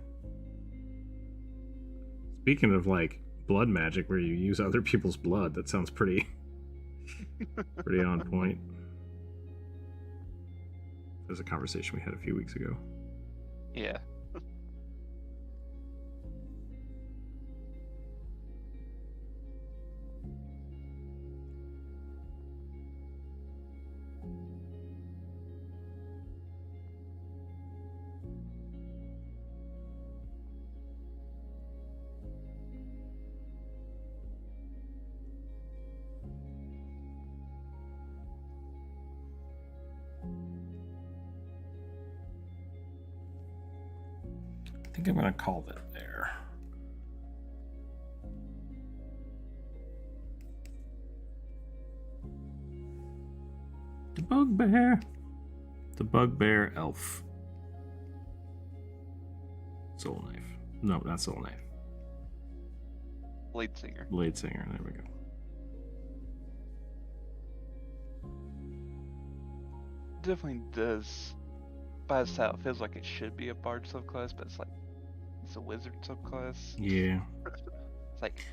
Speaking of like blood magic where you use other people's blood, that sounds pretty pretty on point. There's a conversation we had a few weeks ago. Yeah. I think I'm gonna call that there. The bugbear. The bugbear elf. Soul knife. No, not soul knife. Blade Singer. Blade singer. There we go. Definitely does. By itself, it feels like it should be a bard subclass, but it's like it's a wizard subclass. Yeah. It's like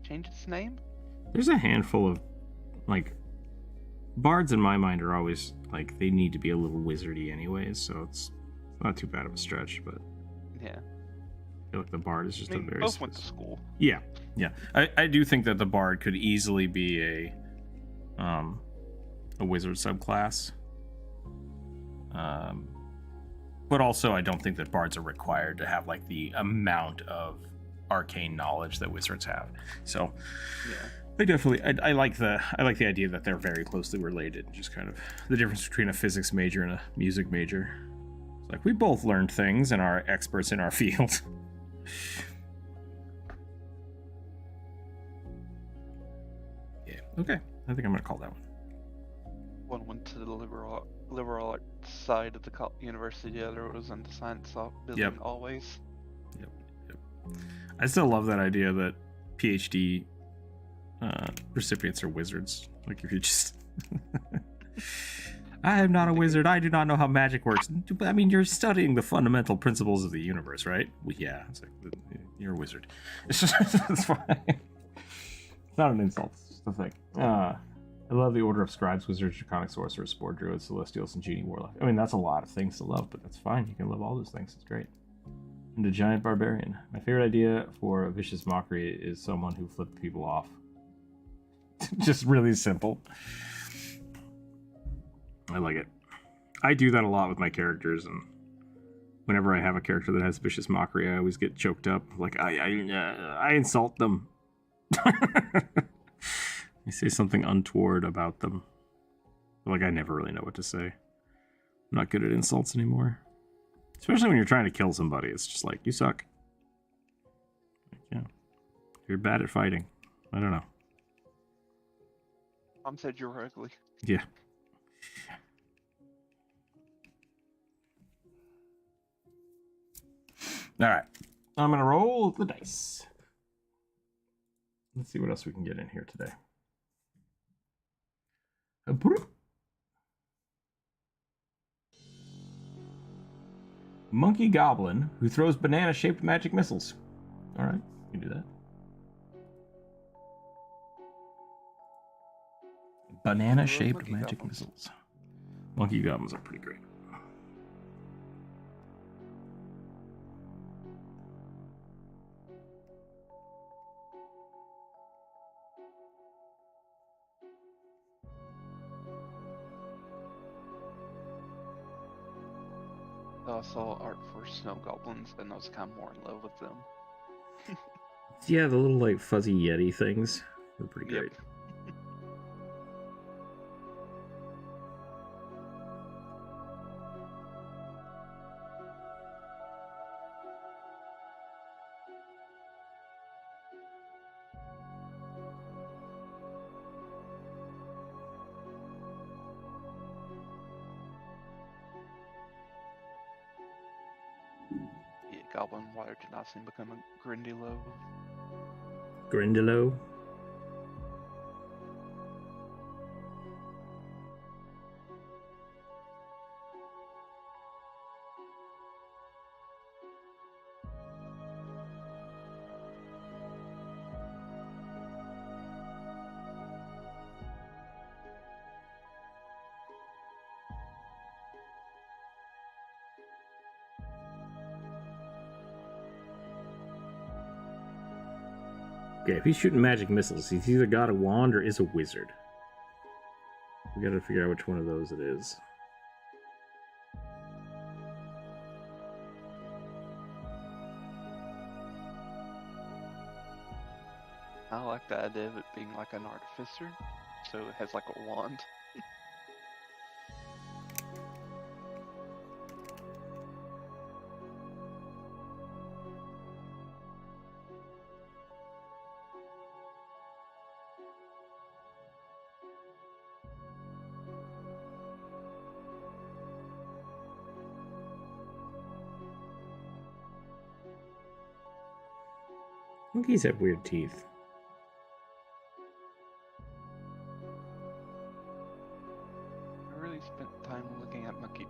change its name. There's a handful of like bards in my mind are always like they need to be a little wizardy anyways, so it's not too bad of a stretch, but Yeah. I feel like the bard is just I mean, a very both went to school. Yeah. I do think that the bard could easily be a a wizard subclass. But also, I don't think that bards are required to have like the amount of arcane knowledge that wizards have. So, yeah, I like the idea that they're very closely related. Just kind of the difference between a physics major and a music major. It's like we both learned things and are experts in our field. Yeah. Okay. I think I'm gonna call that one. One went to the liberal arts side of the university, the other was in the science building. Always. Yep. I still love that idea that PhD recipients are wizards. Like if you just, I am not a wizard. I do not know how magic works. But I mean, you're studying the fundamental principles of the universe, right? Well, yeah, it's like you're a wizard. It's fine. It's not an insult. It's just a thing. I love the Order of Scribes, Wizards, Draconic Sorcerers, Spore Druids, Celestials, and Genie Warlock. I mean, that's a lot of things to love, but that's fine. You can love all those things. It's great. And a Giant Barbarian. My favorite idea for a Vicious Mockery is someone who flipped people off. Just really simple. I like it. I do that a lot with my characters, and whenever I have a character that has Vicious Mockery, I always get choked up. Like, I insult them. I say something untoward about them. Like, I never really know what to say. I'm not good at insults anymore. Especially when you're trying to kill somebody. It's just like, you suck. Yeah. You're bad at fighting. I don't know. Mom said you were ugly. Yeah. Alright. I'm gonna roll the dice. Let's see what else we can get in here today. Monkey Goblin who throws banana-shaped magic missiles. Alright, you can do that. Banana-shaped magic missiles. Monkey Goblins are pretty great. I saw art for snow goblins, and I was kind of more in love with them. Yeah, the little like fuzzy Yeti things. They're pretty great. Goblin water did not seem to become a Grindylow. Grindylow? Okay, if he's shooting magic missiles, he's either got a wand or is a wizard. We gotta figure out which one of those it is. I like the idea of it being like an artificer, so it has like a wand. Monkeys have weird teeth. I really spent time looking at monkey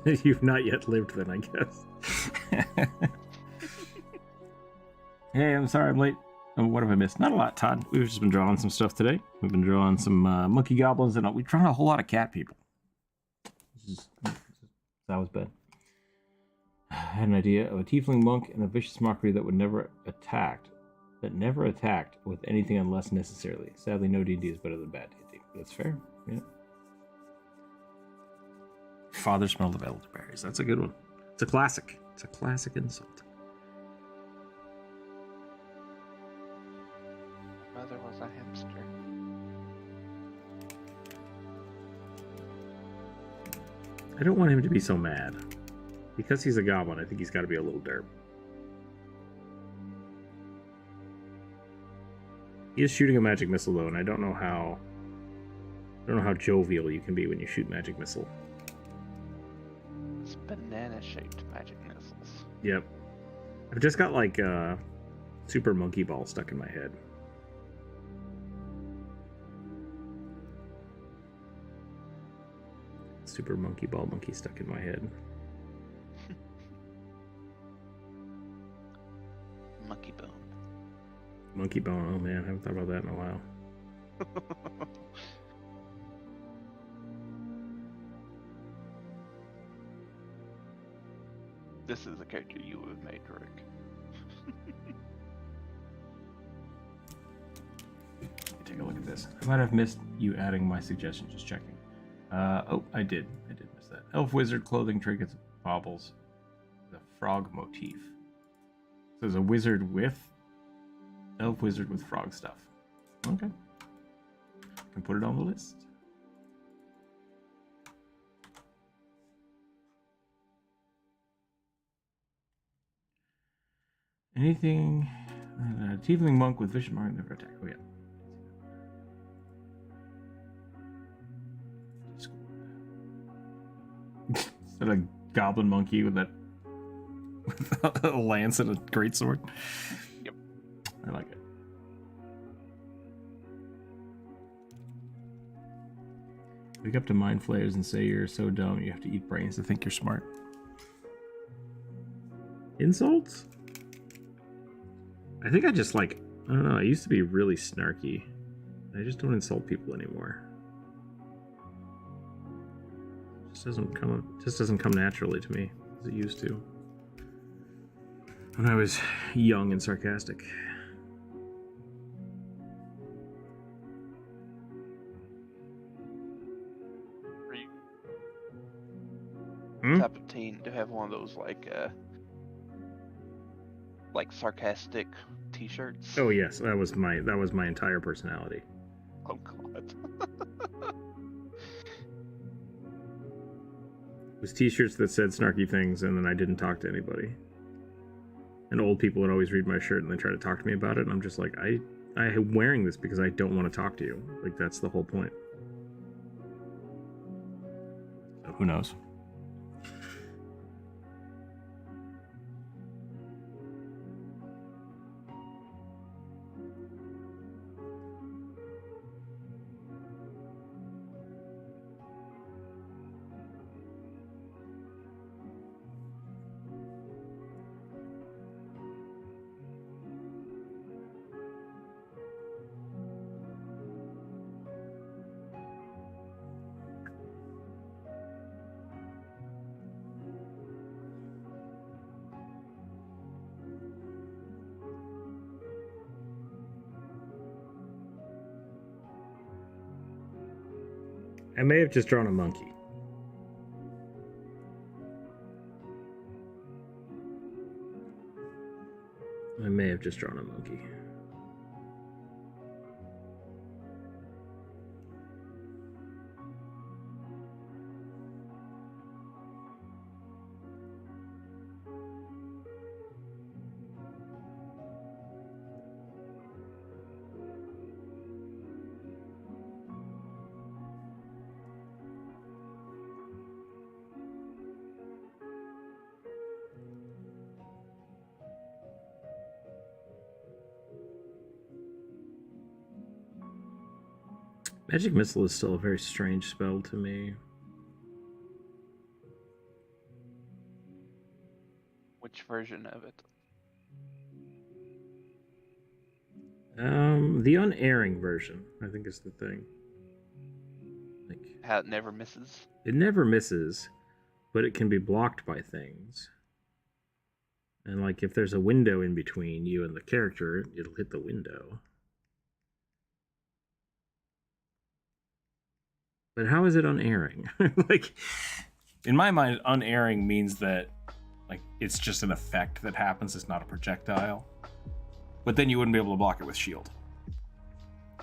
teeth. You've not yet lived then, I guess. Hey, I'm sorry I'm late. Oh, what have I missed? Not a lot, Todd. We've just been drawing some stuff today. We've been drawing some monkey goblins, and we've drawn a whole lot of cat people. It's That was bad. I had an idea of a tiefling monk and a vicious mockery that never attacked with anything unless necessarily. Sadly, no D&D is better than bad D&D. That's fair. Yeah. Father smelled of elderberries. That's a good one. It's a classic. It's a classic insult. Mother was a hamster. I don't want him to be so mad. Because he's a goblin, I think he's got to be a little derp. He is shooting a magic missile though, and I don't know how jovial you can be when you shoot magic missile. It's banana-shaped magic missiles. Yep. I've just got like a super monkey ball stuck in my head. Super monkey ball monkey stuck in my head. Monkey bone. Monkey bone, oh man, I haven't thought about that in a while. This is a character you would have made, Rick. Take a look at this. I might have missed you adding my suggestion, just checking. Oh, I did miss that. Elf wizard clothing, trinkets, baubles. The frog motif. So there's a wizard with... Elf wizard with frog stuff. Okay. Can put it on the list. Anything... tiefling monk with vicious mark never attack. Oh yeah. Is that a goblin monkey with that with a lance and a greatsword? Yep. I like it. Wake up to mind flayers and say you're so dumb you have to eat brains to think you're smart. Insults? I think I just like, I don't know, I used to be really snarky. I just don't insult people anymore. Just doesn't come naturally to me as it used to when I was young and sarcastic. Are you Hmm? type of teen to have one of those like sarcastic T-shirts? Oh yes, that was my entire personality. Oh God. It was t-shirts that said snarky things, and then I didn't talk to anybody. And old people would always read my shirt and they try to talk to me about it, and I'm just like, I am wearing this because I don't want to talk to you. Like, that's the whole point. So who knows? I may have just drawn a monkey. I may have just drawn a monkey. Magic Missile is still a very strange spell to me. Which version of it? The unerring version, I think, is the thing. Like, How it never misses? it never misses, but it can be blocked by things. And like if there's a window in between you and the character, it'll hit the window. But how is it unerring? Like, in my mind, unerring means that like it's just an effect that happens. It's not a projectile. But then you wouldn't be able to block it with shield.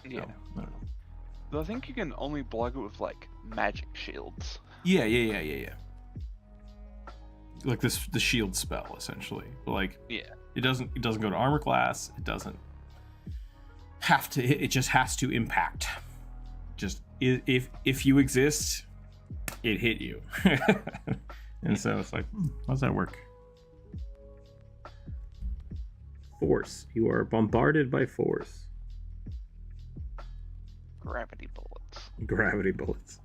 Yeah. So, I don't know. Though I think you can only block it with like magic shields. Yeah. Like the shield spell, essentially. But like, Yeah. it doesn't go to armor class. It doesn't have to. It just has to impact. Just if you exist, it hit you. And so it's like, how does that work? Force. You are bombarded by force. Gravity bullets. Gravity bullets.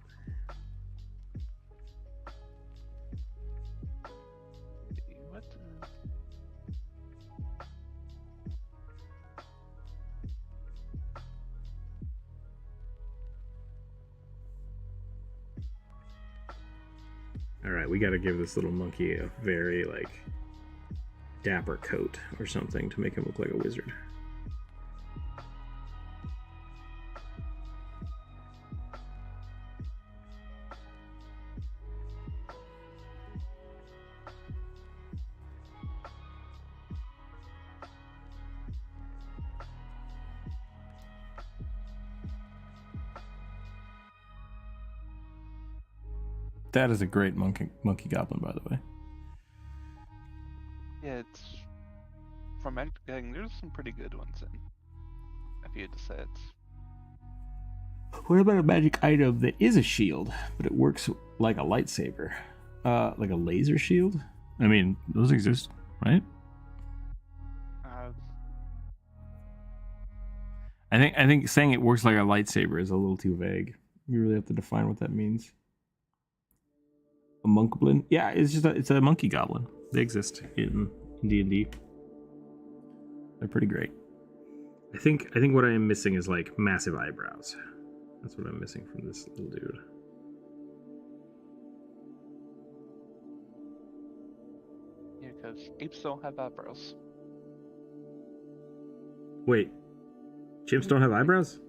What? All right, we got to give this little monkey a very like dapper coat or something to make him look like a wizard. That is a great monkey goblin, by the way. Yeah, it's from Magic the Gathering. There's some pretty good ones in a few of the sets. What about a magic item that is a shield, but it works like a lightsaber? Like a laser shield? I mean, those exist, right? I think saying it works like a lightsaber is a little too vague. You really have to define what that means. A monkblin? Yeah, it's a monkey goblin. They exist in D&D. They're pretty great. I think what I am missing is like massive eyebrows. That's what I'm missing from this little dude. Yeah, because apes don't have eyebrows. Wait, chimps don't have eyebrows?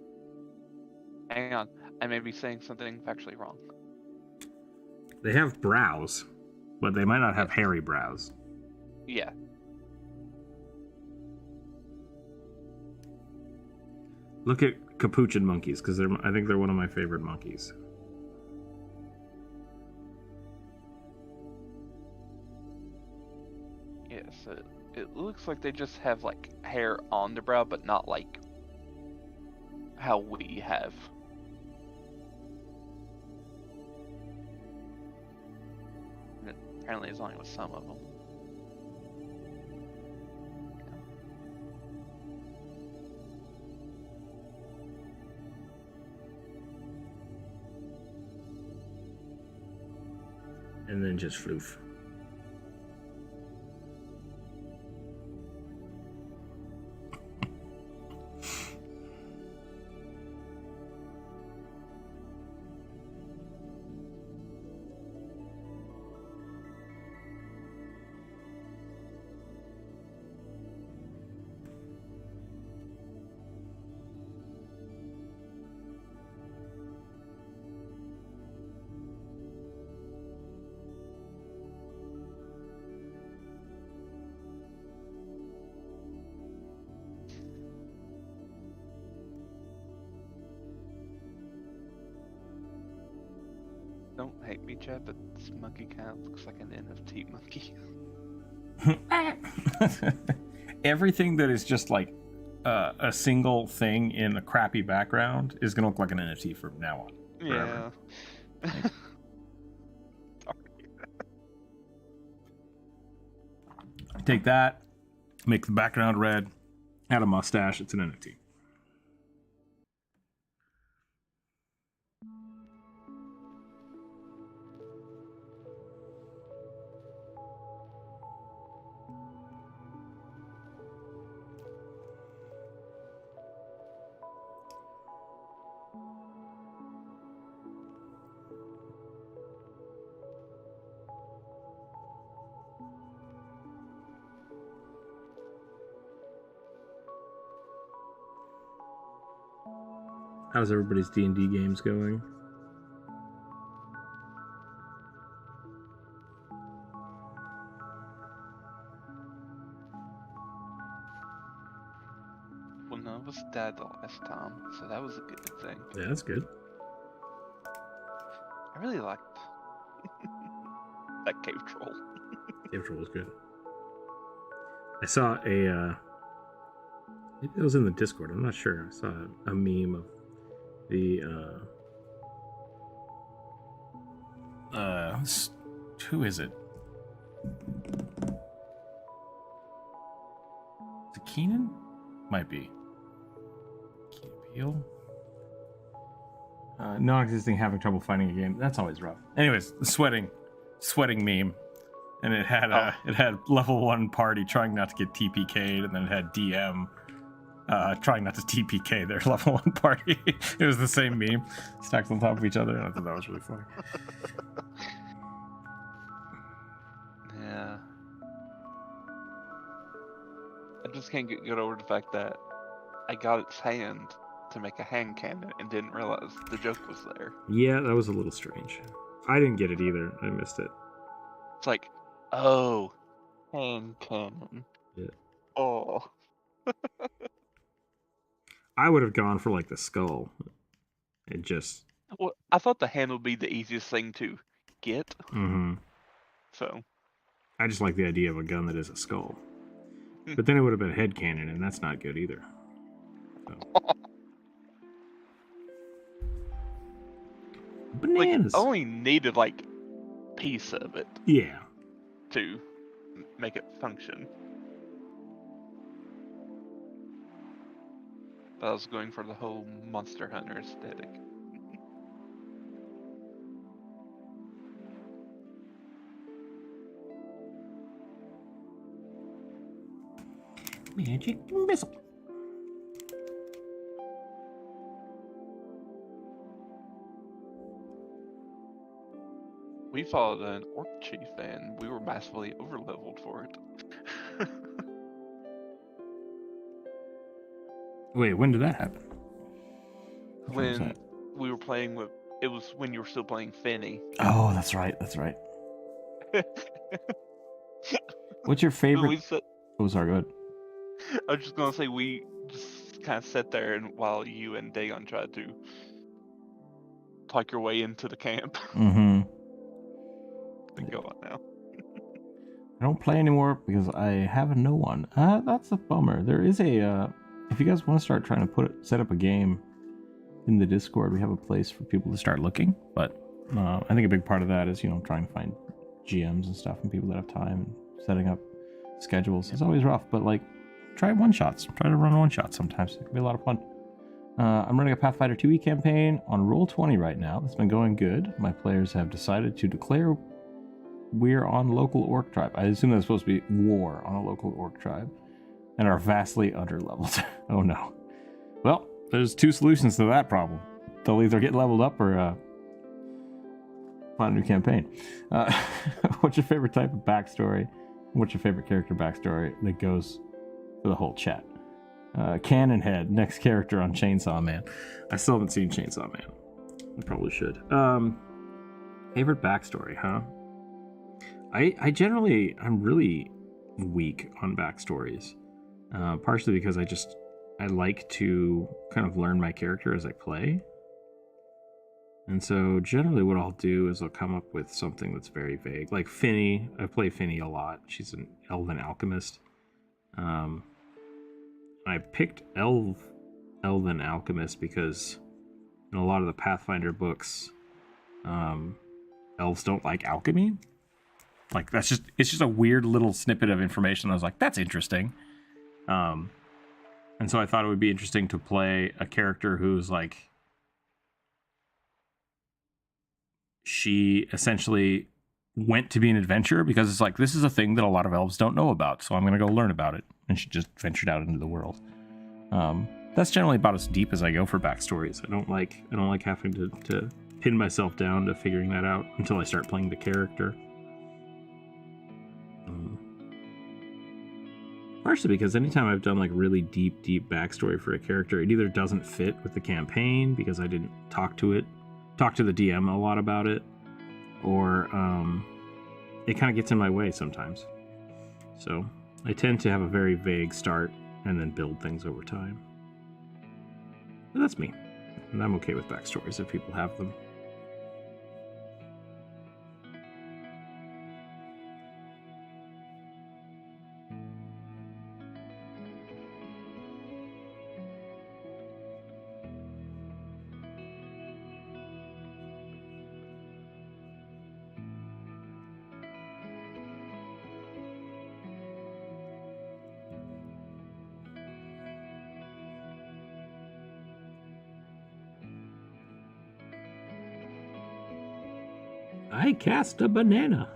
Hang on, I may be saying something factually wrong. They have brows, but they might not have hairy brows. Yeah. Look at capuchin monkeys, because I think they're one of my favorite monkeys. Yeah, so it looks like they just have like hair on the brow, but not like how we have. And apparently it's only with some of them. And then just floof. Don't hate me, Chad, but this monkey kind of looks like an NFT monkey. Everything that is just like a single thing in a crappy background is gonna look like an NFT from now on. Yeah. Take that, make the background red, add a mustache, it's an NFT. How's everybody's D&D games going? Well, none of us died the last time, so that was a good thing. Yeah, that's good. I really liked that cave troll. Cave Troll was good. I saw a, maybe it was in the Discord, I'm not sure. I saw a meme of the, who is it? Is it Keenan? Might be. Keenan Peele? Non-existing, having trouble finding a game. That's always rough. Anyways, the sweating meme, and it had level 1 party trying not to get TPK'd, and then it had DM trying not to TPK their level 1 party. It was the same meme stacked on top of each other, and I thought that was really funny. Yeah. I just can't get over the fact that I got its hand to make a hand cannon and didn't realize the joke was there. yeah, that was a little strange. I didn't get it either. I missed it. It's like, oh, hand cannon. Yeah. Oh. I would have gone for like the skull. It just. Well, I thought the hand would be the easiest thing to get. Mm-hmm. So. I just like the idea of a gun that is a skull. But then it would have been a head cannon, and that's not good either. So. Bananas. Like, only needed like piece of it Yeah. to make it function. But I was going for the whole Monster Hunter aesthetic. Magic missile. We followed an orc chief and we were massively overleveled for it. Wait, when did that happen? When we were playing with, it was when you were still playing Finny. Oh, that's right. What's your favorite? Oh, sorry, go ahead. I was just gonna say we just kind of sat there and while you and Dagon tried to talk your way into the camp. Mm-hmm. Go on now. I don't play anymore because I have no one. That's a bummer. There is a. If you guys want to start trying to set up a game in the Discord, we have a place for people to start looking. But I think a big part of that is trying to find GMs and stuff and people that have time and setting up schedules. It's always rough, but like try one-shots. Try to run one-shots sometimes. It can be a lot of fun. I'm running a Pathfinder 2e campaign on Roll20 right now. That's been going good. My players have decided to declare we're on local orc tribe. I assume that's supposed to be war on a local orc tribe, and are vastly underleveled. Oh no. Well, there's two solutions to that problem. They'll either get leveled up or find a new campaign. What's your favorite type of backstory? What's your favorite character backstory that goes for the whole chat? Cannon Head, next character on Chainsaw Man. I still haven't seen Chainsaw Man. I probably should. Favorite backstory, huh? I'm really weak on backstories. Partially because I like to kind of learn my character as I play. And so generally what I'll do is I'll come up with something that's very vague. Like Finny, I play Finny a lot. She's an elven alchemist. I picked elven alchemist because in a lot of the Pathfinder books, elves don't like alchemy. Like it's just a weird little snippet of information. I was like, that's interesting. And so I thought it would be interesting to play a character who's like, she essentially went to be an adventurer because it's like, this is a thing that a lot of elves don't know about. So I'm going to go learn about it. And she just ventured out into the world. That's generally about as deep as I go for backstories. I don't like having to pin myself down to figuring that out until I start playing the character. Partially because anytime I've done like really deep backstory for a character, it either doesn't fit with the campaign because I didn't talk to the DM a lot about it, or it kind of gets in my way sometimes. So I tend to have a very vague start and then build things over time. But that's me. And I'm okay with backstories if people have them. I cast a banana.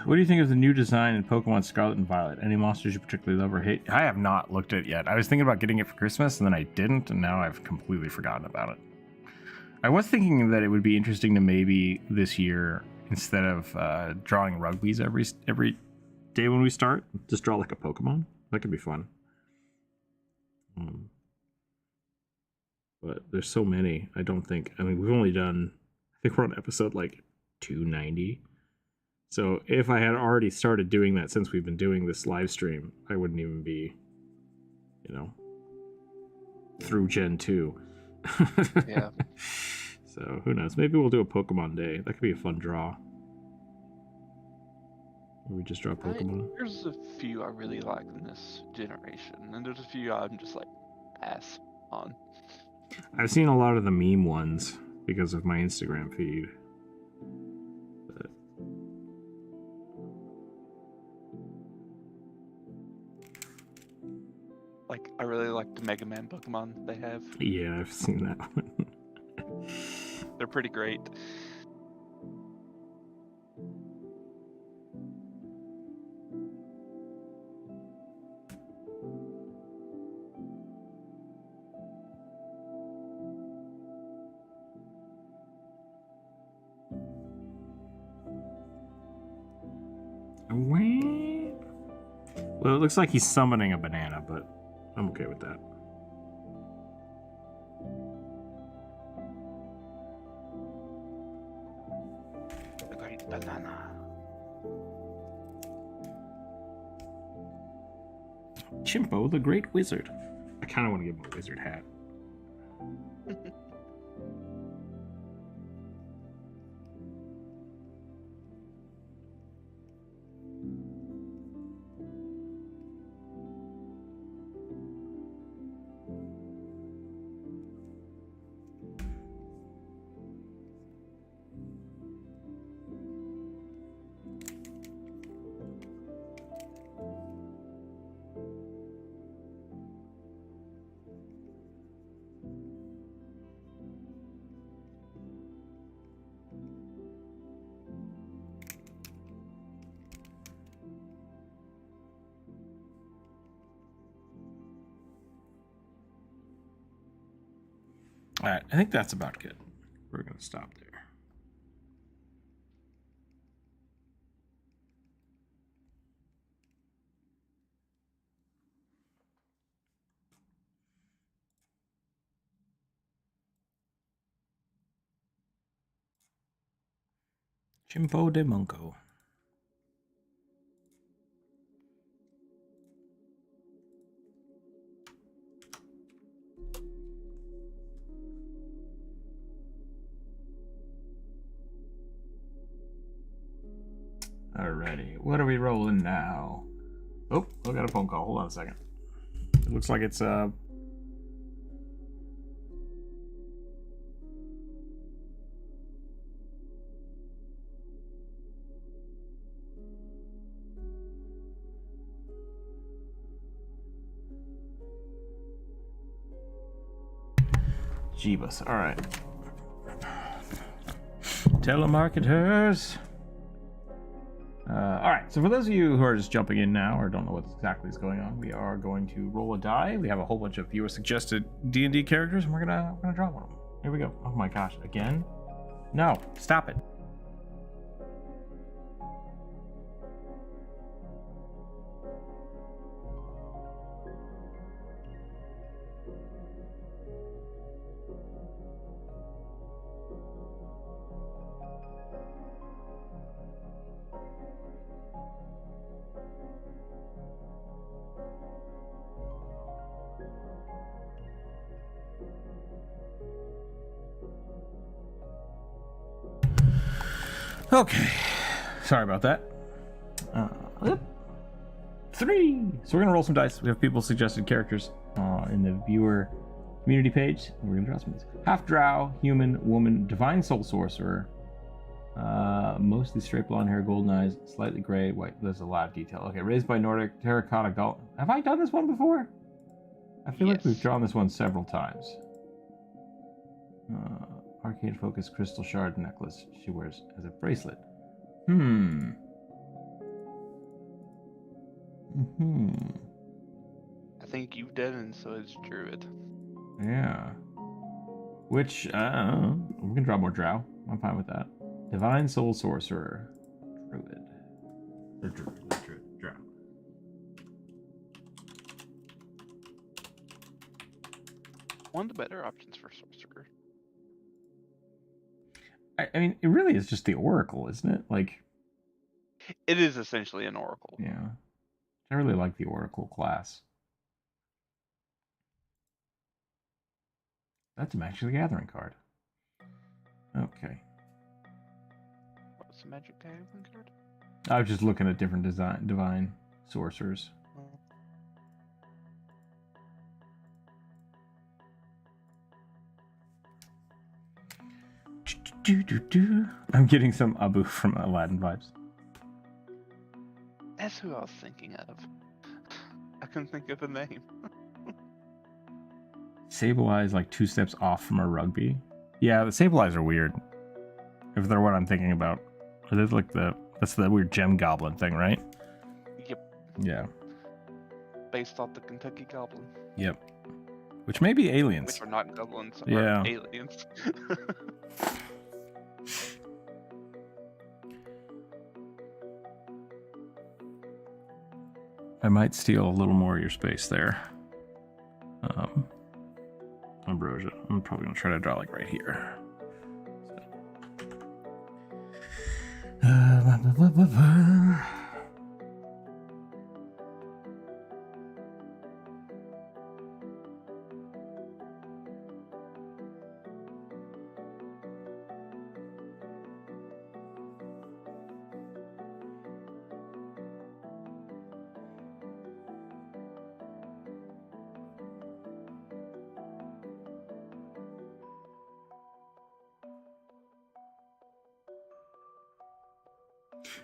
What do you think of the new design in Pokemon Scarlet and Violet? Any monsters you particularly love or hate? I have not looked at it yet. I was thinking about getting it for Christmas, and then I didn't, and now I've completely forgotten about it. I was thinking that it would be interesting to maybe this year, instead of drawing rugbies every day when we start, just draw like a Pokemon. That could be fun. But there's so many. I mean, we've only done, I think we're on episode like 290. So if I had already started doing that since we've been doing this live stream, I wouldn't even be, through Gen 2. Yeah. So who knows? Maybe we'll do a Pokemon day. That could be a fun draw. Or we just draw Pokemon. There's a few I really like in this generation, and there's a few I'm just like, pass on. I've seen a lot of the meme ones because of my Instagram feed. But Like, I really like the Mega Man Pokemon they have. yeah, I've seen that one. They're pretty great. Well, it looks like he's summoning a banana, but I'm okay with that. The great banana. Chimpo, the Great Wizard. I kind of want to give him a wizard hat. All right, I think that's about good. We're going to stop there. Chimpo de Munko. Alrighty, what are we rolling now? Oh, I got a phone call. Hold on a second. It looks like it's Jeebus. All right. Telemarketers. All right. So for those of you who are just jumping in now or don't know what exactly is going on, we are going to roll a die. We have a whole bunch of viewer suggested D&D characters, and we're gonna draw one of them. Here we go. Oh my gosh! Again? No! Stop it. Okay, sorry about that. 3. So we're gonna roll some dice. We have people suggested characters in the viewer community page. We're gonna draw some of these. Half drow, human, woman, divine soul sorcerer. Mostly straight blonde hair, golden eyes, slightly gray, white. There's a lot of detail. Okay, raised by Nordic, terracotta gull. Have I done this one before? I feel like we've drawn this one several times. Arcane focus crystal shard necklace she wears as a bracelet. I think you've done, and so is druid. Yeah. Which, we can draw more drow. I'm fine with that. Divine soul sorcerer. Druid. Or druid. Drow. One of the better options for sorcerer. I mean, it really is just the oracle, isn't it? Like, it is essentially an oracle. Yeah. I really like the oracle class. That's a Magic the Gathering card. Okay. What's the Magic the Gathering card? I was just looking at different divine sorcerers. I'm getting some Abu from Aladdin vibes. That's who I was thinking of. I couldn't think of the name. Sable eyes like 2 steps off from a rugby. Yeah, the sable eyes are weird. If they're what I'm thinking about. Are they like that's the weird gem goblin thing, right? Yep. Yeah. Based off the Kentucky Goblin. Yep. Which may be aliens. Which are not goblins, yeah. are aliens. I might steal a little more of your space there. Ambrosia. I'm probably gonna try to draw like right here.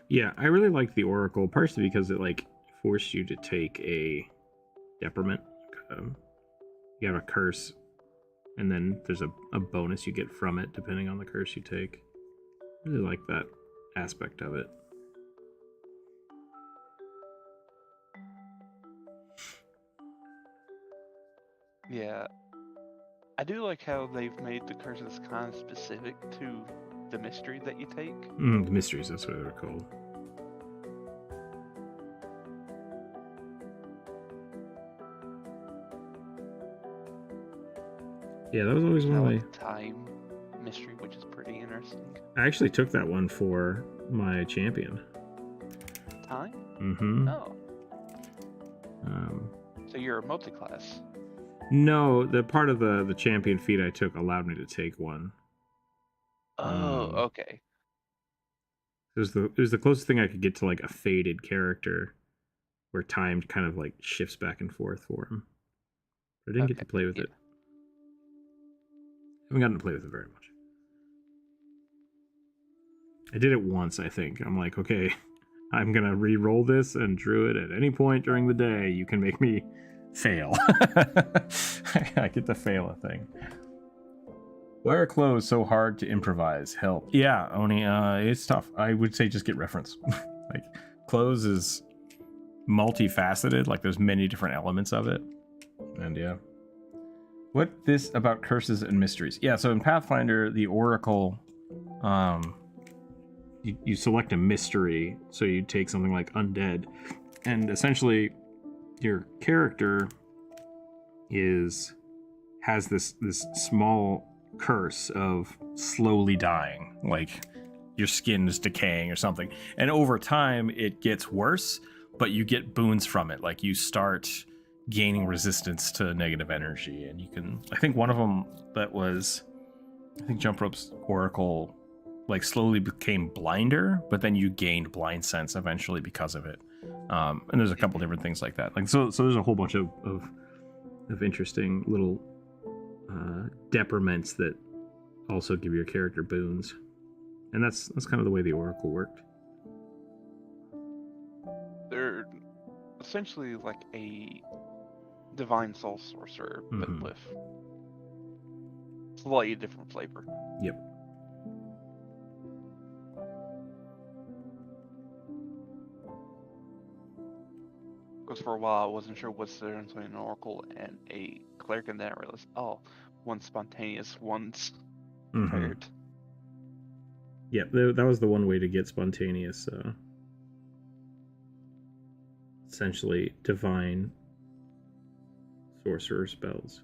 Yeah, I really like the Oracle, partially because it like forced you to take a detriment. You have a curse, and then there's a bonus you get from it depending on the curse you take. I really like that aspect of it. Yeah. I do like how they've made the curses kind of specific to the mystery that you take. The mysteries, that's what they're called. Yeah, that was always one of my... time mystery, which is pretty interesting. I actually took that one for my champion. Time? Mm-hmm. Oh. So you're a multi-class? No, the part of the champion feat I took allowed me to take one. Oh, okay. It was the closest thing I could get to like a faded character, where time kind of like shifts back and forth for him. But I didn't get to play with it. I haven't gotten to play with it very much. I did it once, I think. I'm like, okay, I'm gonna re-roll this, and Druid at any point during the day, you can make me fail. I get to fail a thing. Why are clothes so hard to improvise? Help. Yeah, Oni, it's tough. I would say just get reference. Like, clothes is multifaceted. Like, there's many different elements of it. And yeah. What this about curses and mysteries? Yeah, so in Pathfinder, the Oracle, You select a mystery, so you take something like undead, and essentially your character has this small curse of slowly dying, like your skin is decaying or something, and over time it gets worse, but you get boons from it. Like you start gaining resistance to negative energy, and you can, I think one of them that was, I think Jump Rope's Oracle, like slowly became blinder, but then you gained blind sense eventually because of it. And there's a couple different things like that. Like so there's a whole bunch of interesting little depriments that also give your character boons, and that's kind of the way the Oracle worked. They're essentially like a divine soul sorcerer, but with slightly different flavor. Yep. Because for a while I wasn't sure what's the difference between an oracle and a cleric, and then I realized, oh, one's spontaneous, one's prepared. Yeah, that was the one way to get spontaneous, essentially divine sorcerer spells.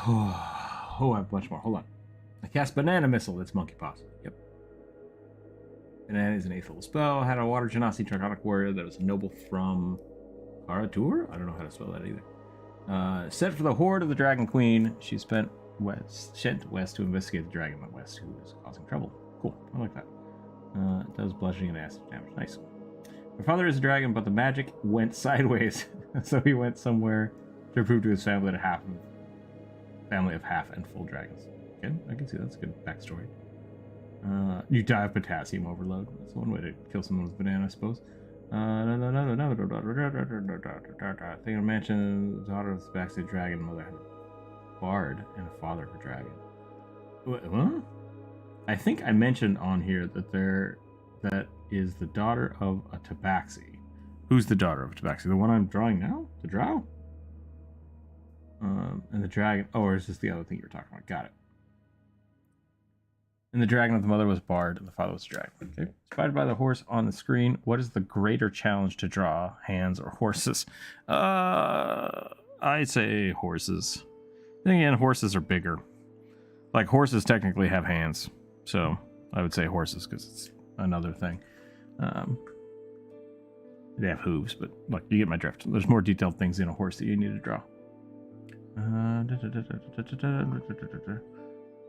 Oh, I have much more. Hold on. I cast Banana Missile. That's Monkey Paws. Yep. Banana is an 8th level spell. Had a Water Genasi Draconic Warrior that was a noble from Karatur? I don't know how to spell that either. Set for the Horde of the Dragon Queen. She sent west to investigate the dragon went west who is causing trouble. Cool. I like that. It does bludgeoning and acid damage. Nice. Her father is a dragon, but the magic went sideways. So he went somewhere to prove to his family that family of half and full dragons. Okay, I can see that's a good backstory. You die of potassium overload. That's one way to kill someone with a banana, I suppose. I think I mentioned the daughter of the backstage dragon, mother had a bard and a father of a dragon. Huh? I think I mentioned on here that is the daughter of a tabaxi. Who's the daughter of a tabaxi? The one I'm drawing now? The drow? And the dragon. Oh, or is this the other thing you were talking about? Got it. And the dragon of the mother was bard, and the father was a dragon. Okay. Spied by the horse on the screen. What is the greater challenge to draw, hands or horses? I'd say horses. Then again, horses are bigger. Like horses technically have hands, so I would say horses because it's another thing. They have hooves, but look, you get my drift. There's more detailed things in a horse that you need to draw.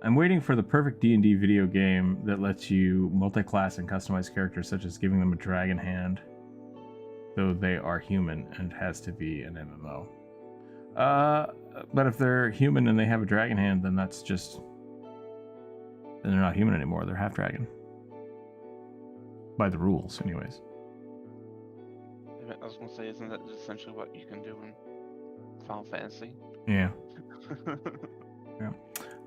I'm waiting for the perfect D&D video game that lets you multi-class and customize characters, such as giving them a dragon hand, though they are human, and has to be an MMO. But if they're human and they have a dragon hand, then that's just... then they're not human anymore, they're half-dragon. By the rules, anyways. I was going to say, isn't that essentially what you can do in Final Fantasy? Yeah. Yeah.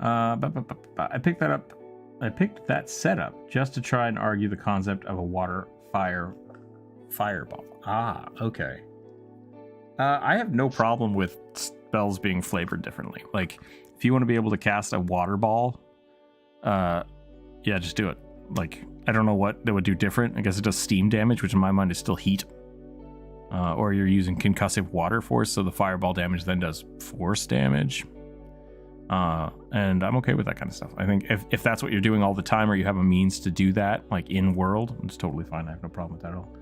I picked that up. I picked that setup just to try and argue the concept of a water fireball. Ah, okay. I have no problem with spells being flavored differently. Like, if you want to be able to cast a water ball, yeah, just do it. Like, I don't know what that would do different. I guess it does steam damage, which in my mind is still heat. Or you're using concussive water force, so the fireball damage then does force damage. And I'm okay with that kind of stuff. I think if that's what you're doing all the time, or you have a means to do that, like in world, it's totally fine. I have no problem with that at all.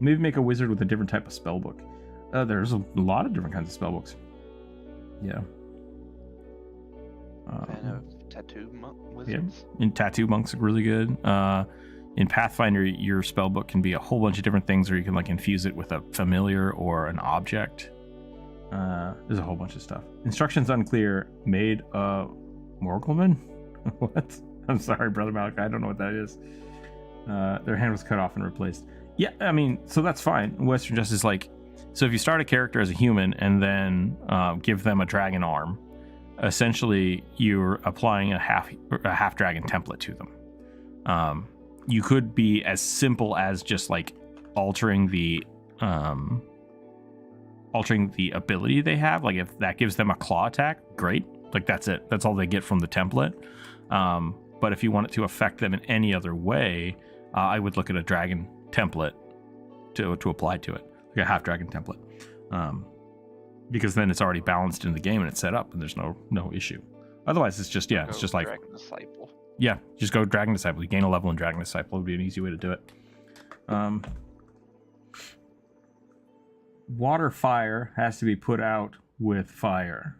Maybe make a wizard with a different type of spell book. There's a lot of different kinds of spell books. Yeah. Fan of tattoo wizards. Yeah. And tattoo monks are really good. In Pathfinder, your spell book can be a whole bunch of different things, or you can like infuse it with a familiar or an object. There's a whole bunch of stuff. Instructions unclear. Made Morgulman? What? I'm sorry, Brother Malik. I don't know what that is. Their hand was cut off and replaced. Yeah, I mean, so that's fine. Western Justice, like, so if you start a character as a human and then give them a dragon arm, essentially you're applying a half dragon template to them. You could be as simple as just like altering the ability they have. Like, if that gives them a claw attack, great. Like, that's it. That's all they get from the template. But if you want it to affect them in any other way, I would look at a dragon template to apply to it, like a half dragon template, because then it's already balanced in the game and it's set up and there's no issue. Otherwise, it's just it's just like Dragon Disciple. Yeah, just go Dragon Disciple. You gain a level in Dragon Disciple would be an easy way to do it. Water fire has to be put out with fire.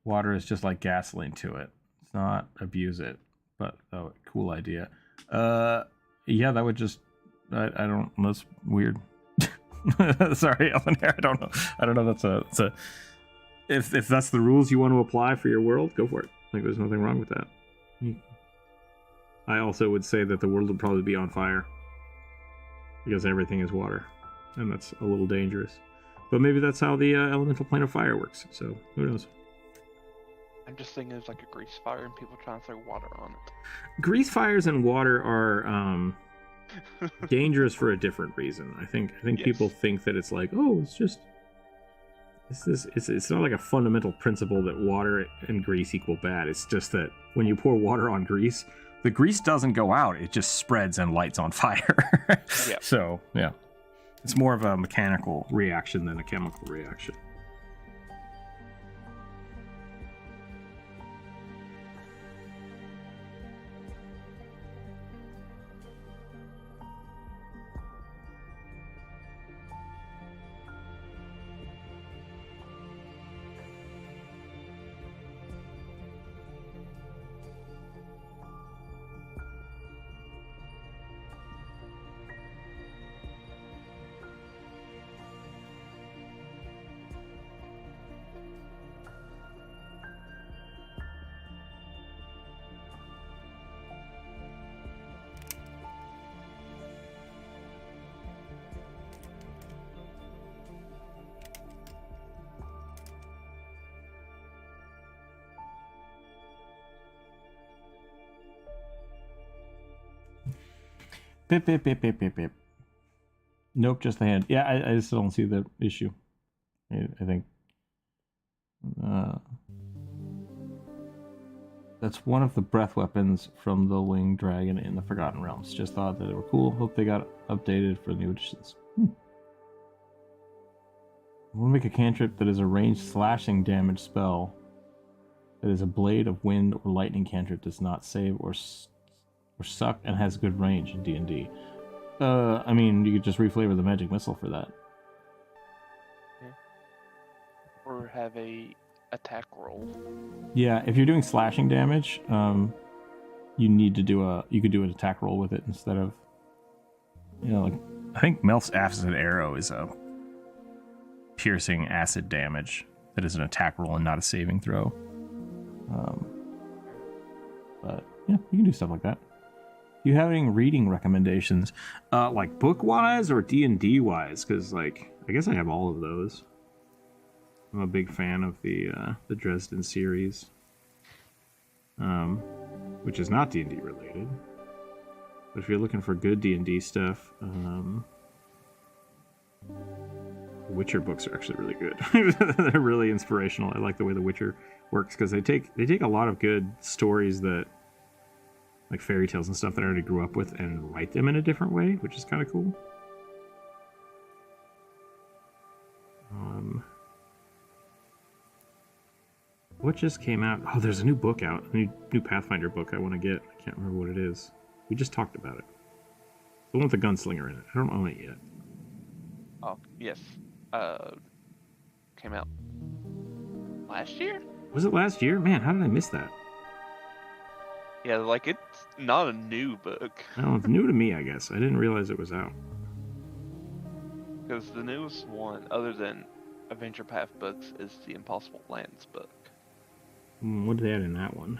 Water is just like gasoline to it. It's not abuse it, but cool idea. Yeah, that would just I don't. That's weird. Sorry, Ellen. I don't know. I don't know. That's a. If that's the rules you want to apply for your world, go for it. Like, there's nothing wrong with that. I also would say that the world would probably be on fire because everything is water, and that's a little dangerous. But maybe that's how the elemental plane of fire works. So who knows? I'm just thinking it's like a grease fire and people trying to throw water on it. Grease fires and water are dangerous for a different reason. I think yes. People think that it's like, oh, it's not like a fundamental principle that water and grease equal bad. It's just that when you pour water on grease, the grease doesn't go out. It just spreads and lights on fire. Yeah. So, yeah. It's more of a mechanical reaction than a chemical reaction. Pip. Nope, just the hand. Yeah, I just don't see the issue. I think that's one of the breath weapons from the Ling Dragon in the Forgotten Realms. Just thought that they were cool. Hope they got updated for new editions. I want to make a cantrip that is a ranged slashing damage spell that is a blade of wind or lightning cantrip, does not save or suck, and has good range in D&D. I mean, you could just reflavor the magic missile for that. Yeah. Or have a attack roll. Yeah, if you're doing slashing damage, you could do an attack roll with it instead of, like, I think Melf's acid arrow is a piercing acid damage that is an attack roll and not a saving throw. But yeah, you can do stuff like that. Do you have any reading recommendations, like book wise or D&D wise? Because, like, I guess I have all of those. I'm a big fan of the Dresden series, which is not D&D related. But if you're looking for good D&D stuff, Witcher books are actually really good. They're really inspirational. I like the way The Witcher works because they take a lot of good stories that, like fairy tales and stuff that I already grew up with, and write them in a different way, which is kind of cool. What just came out? Oh, there's a new book out, a new Pathfinder book I want to get. I can't remember what it is. We just talked about it. The one with the gunslinger in it. I don't own it yet. Oh, yes. Came out last year? Was it last year? Man, how did I miss that? Yeah, like it's not a new book. Well, it's new to me, I guess. I didn't realize it was out. Because the newest one, other than Adventure Path books, is the Impossible Lands book. What did they add in that one?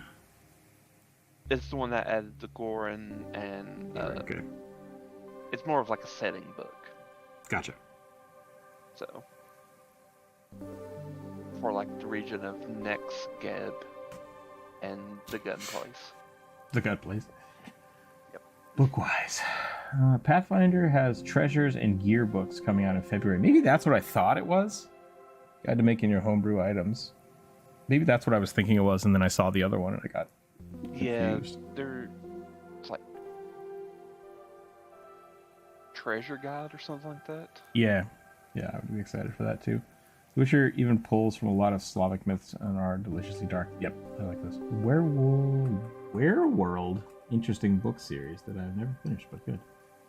It's the one that added the gore and Okay. it's more of like a setting book. Gotcha. So, for like the region of Nexgeb and the gun place. The gut place. Yep. Book-wise. Pathfinder has treasures and gear books coming out in February. Maybe that's what I thought it was. Guide to making your homebrew items. Maybe that's what I was thinking it was, and then I saw the other one and I got confused. Yeah, it's like treasure guide or something like that. Yeah, I would be excited for that too. Witcher even pulls from a lot of Slavic myths and are deliciously dark. Yep, I like this. Wereworld, interesting book series that I've never finished, but good.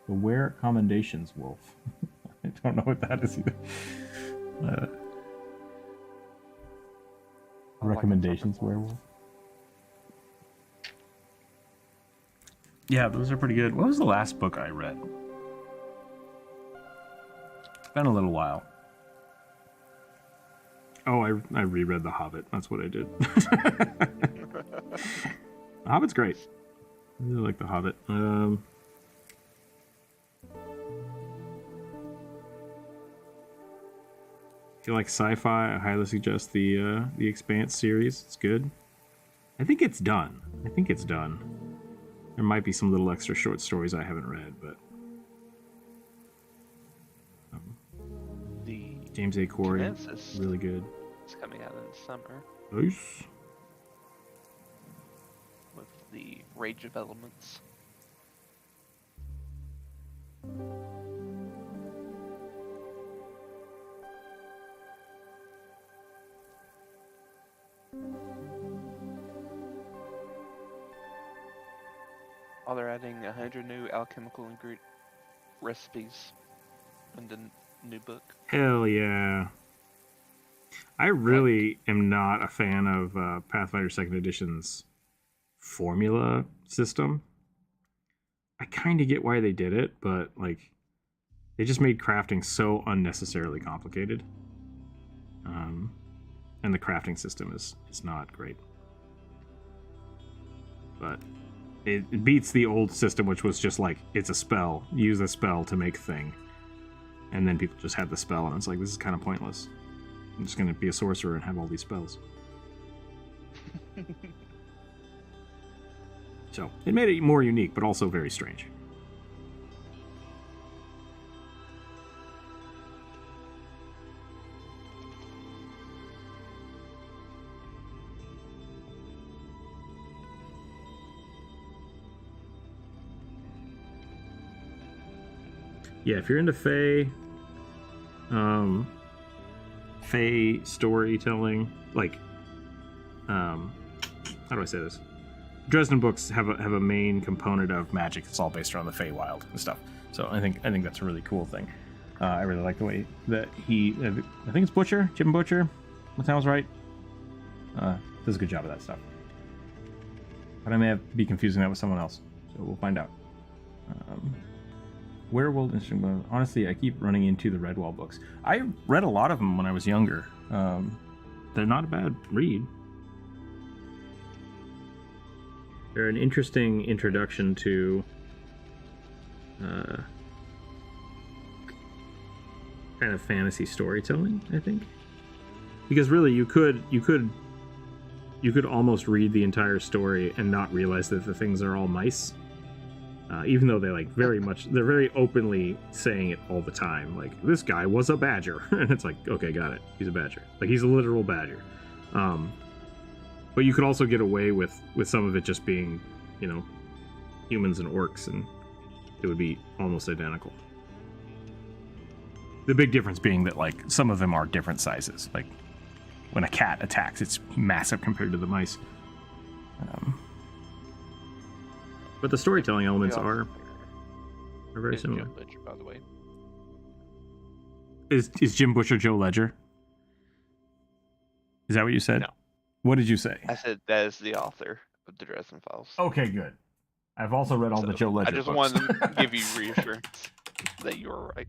The Were Commendations Wolf. I don't know what that is either. Recommendations Werewolf. Yeah, those are pretty good. What was the last book I read? It's been a little while. Oh, I reread The Hobbit. That's what I did. The Hobbit's great. I really like The Hobbit. If you like sci-fi, I highly suggest the Expanse series. It's good. I think it's done. There might be some little extra short stories I haven't read, but The James A. Corey, Consensus really good. is coming out in the summer Nice. with the Rage of Elements. Oh, they're adding 100 new alchemical recipes in the new book. Hell yeah. I really am not a fan of Pathfinder 2nd Edition's formula system. I kind of get why they did it, but like they just made crafting so unnecessarily complicated. And the crafting system is not great. But it beats the old system, which was just like, it's a spell. Use a spell to make thing. And then people just had the spell, and it's like, this is kind of pointless. I'm just going to be a sorcerer and have all these spells. So, it made it more unique, but also very strange. Yeah, if you're into Fae storytelling, like, how do I say this? Dresden books have a main component of magic that's all based around the Feywild and stuff. So I think that's a really cool thing. I really like the way that I think it's Butcher, Jim Butcher, that sounds right. Does a good job of that stuff. But I may be confusing that with someone else, so we'll find out. Werewolf, interesting, but honestly, I keep running into the Redwall books. I read a lot of them when I was younger. They're not a bad read. They're an interesting introduction to kind of fantasy storytelling, I think. Because really, you could almost read the entire story and not realize that the things are all mice. Even though they they're very openly saying it all the time. Like, this guy was a badger. And it's like, okay, got it. He's a badger. Like, he's a literal badger. But you could also get away with some of it just being, humans and orcs, and it would be almost identical. The big difference being that, like, some of them are different sizes. Like, when a cat attacks, it's massive compared to the mice. But the storytelling elements are very similar. Jim Butcher, by the way. Is Jim Butcher Joe Ledger? Is that what you said? No. What did you say? I said that is the author of the Dresden Files. Okay, good. I've also read all the Joe Ledger I just books. wanted to give you reassurance that you were right.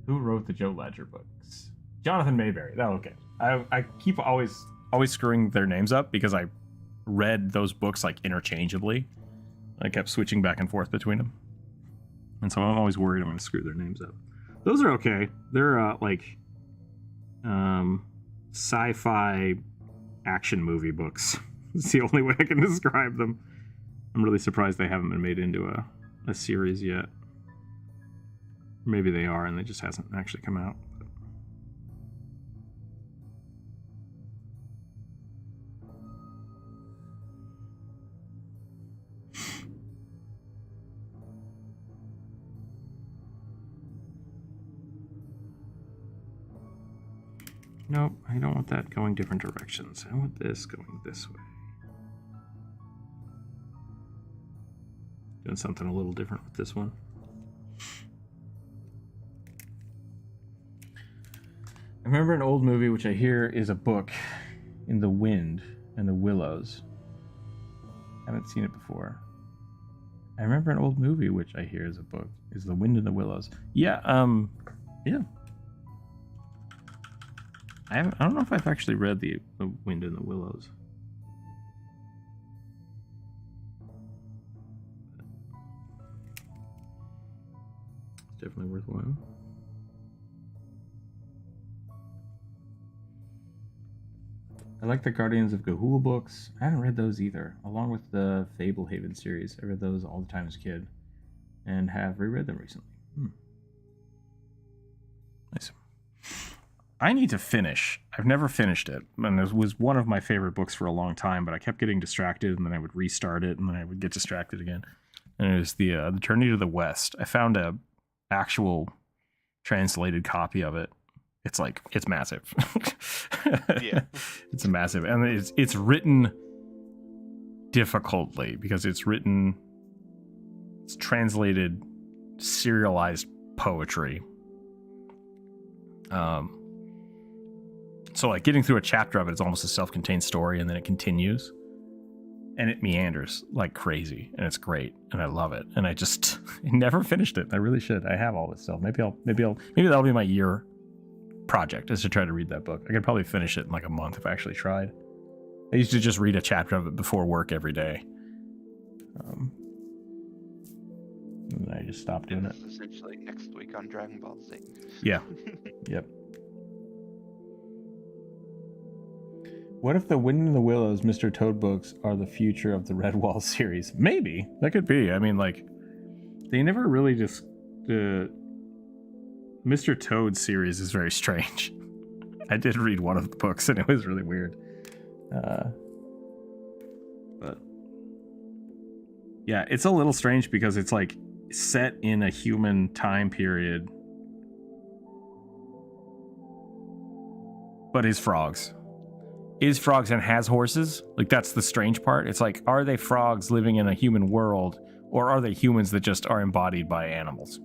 Who wrote the Joe Ledger books? Jonathan Mayberry. Oh, okay. I keep always screwing their names up because I read those books like interchangeably. I kept switching back and forth between them. And so I'm always worried I'm going to screw their names up. Those are okay. They're sci-fi action movie books. It's the only way I can describe them. I'm really surprised they haven't been made into a series yet. Maybe they are and they just hasn't actually come out. Nope, I don't want that going different directions. I want this going this way. Doing something a little different with this one. I remember an old movie which I hear is a book, In the Wind and the Willows. I haven't seen it before. I remember an old movie which I hear is a book, is The Wind and the Willows. Yeah. I don't know if I've actually read the Wind and the Willows. It's definitely worthwhile. I like the Guardians of Ga'Hoole books. I haven't read those either, along with the Fablehaven series. I read those all the time as a kid, and have reread them recently. Nice. I need to finish. I've never finished it, and it was one of my favorite books for a long time, but I kept getting distracted, and then I would restart it, and then I would get distracted again. And it was the Journey to the West. I found a actual translated copy of it. It's massive. Yeah. It's massive, and it's written difficultly because it's translated serialized poetry. So like getting through a chapter of it is almost a self-contained story, and then it continues and it meanders like crazy, and it's great, and I love it. And I just never finished it. I really should. I have all this stuff. Maybe that'll be my year project, is to try to read that book. I could probably finish it in like a month if I actually tried. I used to just read a chapter of it before work every day. And I just stopped doing it. Essentially next week on Dragon Ball Z. Yeah. Yep. What if the Wind and the Willows Mr. Toad books are the future of the Redwall series? Maybe. That could be. I mean, like, they never really just... The Mr. Toad series is very strange. I did read one of the books, and it was really weird. But... yeah, it's a little strange because it's, like, set in a human time period. But is frogs. Is frogs and has horses. Like, that's the strange part. It's like, are they frogs living in a human world, or are they humans that just are embodied by animals?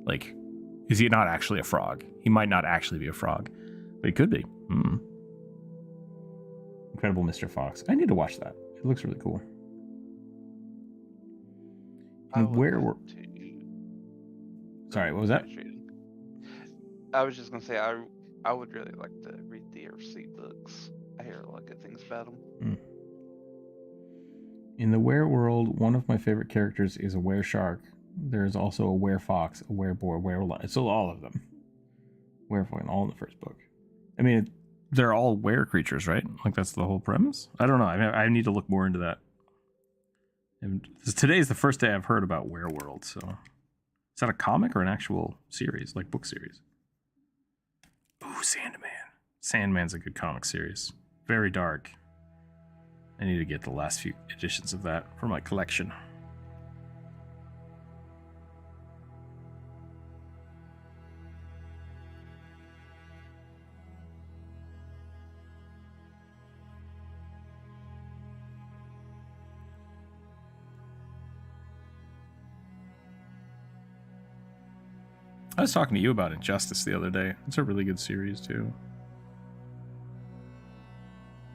Like, is he not actually a frog? He might not actually be a frog, but he could be. Incredible Mr. Fox. I need to watch that. It looks really cool. And where were... Sorry, what was that? I was just gonna say I would really like to read the RC books. I hear a lot of good things about them. In the were-world, one of my favorite characters is a were-shark. There's also a were-fox, a were-boar, were-lion. So all of them. Were-foin, all in the first book. I mean, they're all were creatures, right? Like that's the whole premise. I don't know. I need to look more into that. And today's the first day I've heard about Wereworld. So, is that a comic or an actual series, like book series? Ooh, Sandman. Sandman's a good comic series. Very dark. I need to get the last few editions of that for my collection. I was talking to you about Injustice the other day. It's a really good series, too.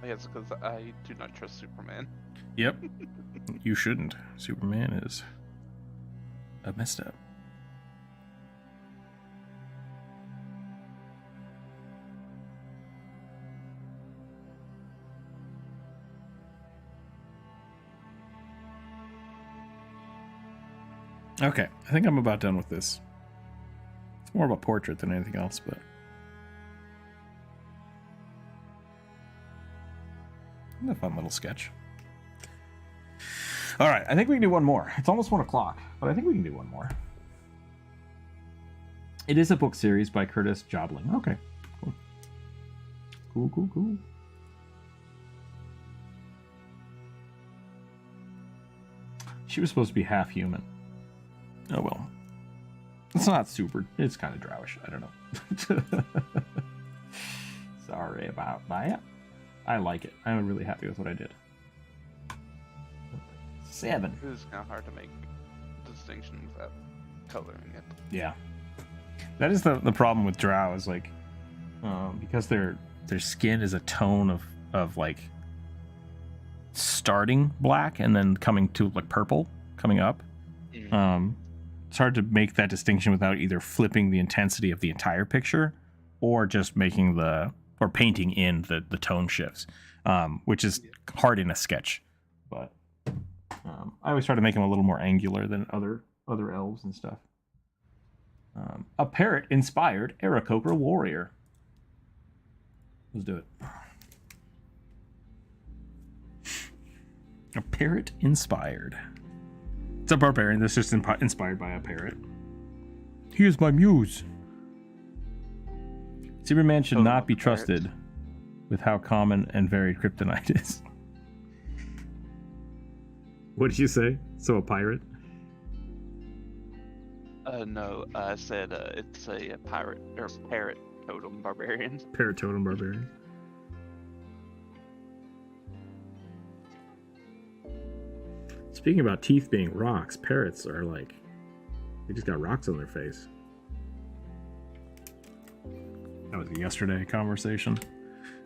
I guess because I do not trust Superman. Yep. You shouldn't. Superman is messed up. Okay, I think I'm about done with this. It's more of a portrait than anything else, but a fun little sketch. All right, I think we can do one more. It's almost 1 o'clock, but I think we can do one more. It is a book series by Curtis Jobling. Okay, cool. Cool. She was supposed to be half human. Oh well. It's not super. It's kind of drowish. I don't know. Sorry about that. I like it. I'm really happy with what I did. 7. It is kind of hard to make distinctions without coloring it. Yeah. That is the problem with drow is like, because their skin is a tone of like starting black and then coming to like purple coming up. It's hard to make that distinction without either flipping the intensity of the entire picture or just making or painting in the tone shifts, which is hard in a sketch. But I always try to make them a little more angular than other elves and stuff. A parrot-inspired Aarakocra warrior. Let's do it. A parrot-inspired. It's a barbarian that's just inspired by a parrot. Here's my muse. Superman should not be trusted with how common and varied kryptonite is. What did you say? So a pirate? No, I said it's a pirate or parrot totem barbarian. Parrot totem barbarian. Speaking about teeth being rocks, parrots are like, they just got rocks on their face. That was a yesterday conversation.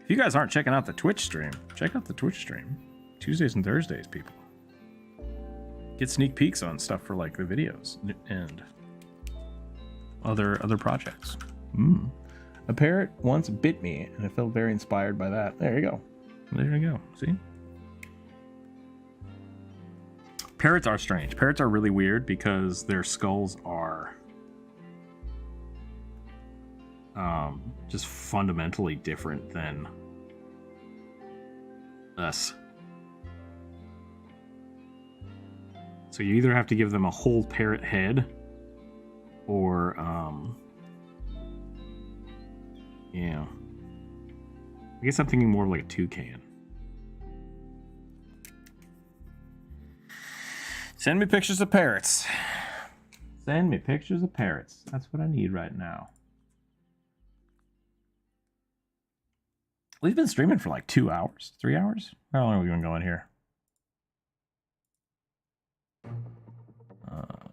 If you guys aren't checking out the Twitch stream, check out the Twitch stream. Tuesdays and Thursdays, people. Get sneak peeks on stuff for like the videos and other projects. A parrot once bit me and I felt very inspired by that. There you go. There you go. See? Parrots are strange. Parrots are really weird because their skulls are just fundamentally different than us. So you either have to give them a whole parrot head or yeah. I guess I'm thinking more like a toucan. Send me pictures of parrots. Send me pictures of parrots. That's what I need right now. We've been streaming for like 2 hours, 3 hours. How long have we been going here?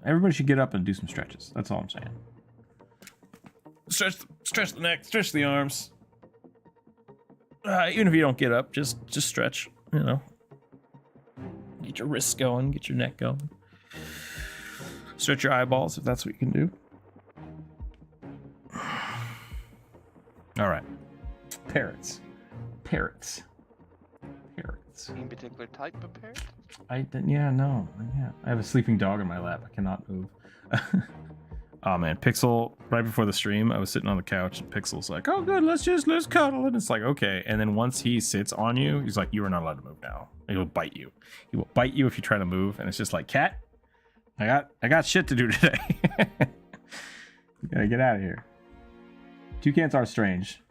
Everybody should get up and do some stretches. That's all I'm saying. Stretch the neck, stretch the arms. Even if you don't get up, just stretch. You know, get your wrists going, get your neck going. Stretch your eyeballs if that's what you can do. All right, parrots. Any particular type of parrot? I have a sleeping dog in my lap. I cannot move. Oh man, Pixel, right before the stream, I was sitting on the couch and Pixel's like, oh good, let's cuddle. And it's like, okay. And then once he sits on you, he's like, you are not allowed to move now. And he will bite you. He will bite you if you try to move. And it's just like, cat, I got shit to do today. You gotta get out of here. Toucans are strange.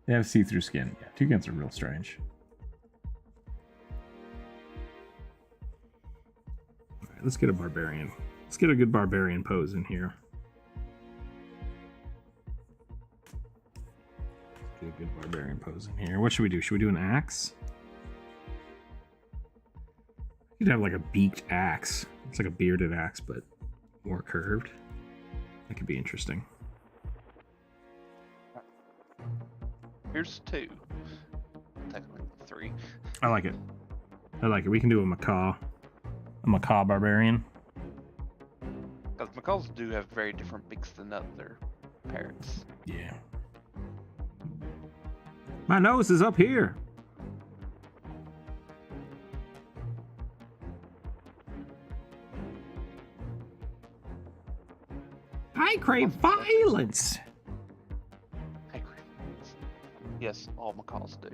They have see-through skin. Yeah, toucans are real strange. All right, let's get a barbarian. Let's get a good barbarian pose in here. Get a good barbarian pose in here. What should we do? Should we do an axe? You could have like a beaked axe. It's like a bearded axe, but more curved. That could be interesting. Here's 2. Technically 3. I like it. I like it. We can do a macaw. A macaw barbarian. Because macaws do have very different beaks than other parrots. Yeah. My nose is up here. I crave violence. Yes, all macaws do.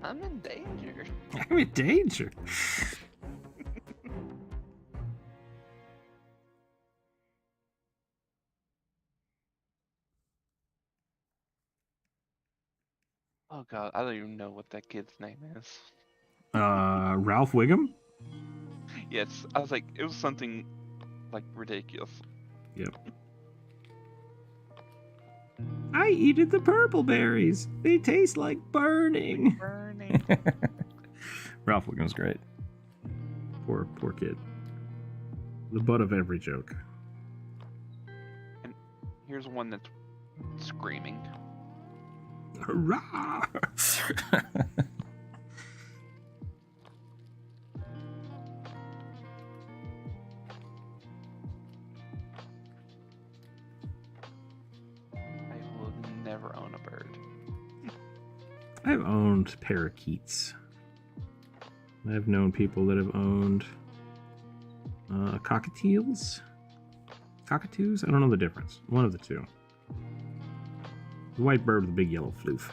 I'm in danger. I'm in danger. Oh god, I don't even know what that kid's name is. Ralph Wiggum? Yes, I was like, it was something like ridiculous. Yep. I eated the purple berries. They taste like burning. Burning. Ralph Wiggum's great. Poor kid. The butt of every joke. And here's one that's screaming. Hurrah! I will never own a bird. I've owned parakeets. I've known people that have owned cockatiels. Cockatoos? I don't know the difference. One of the two. The white bird with the big yellow floof.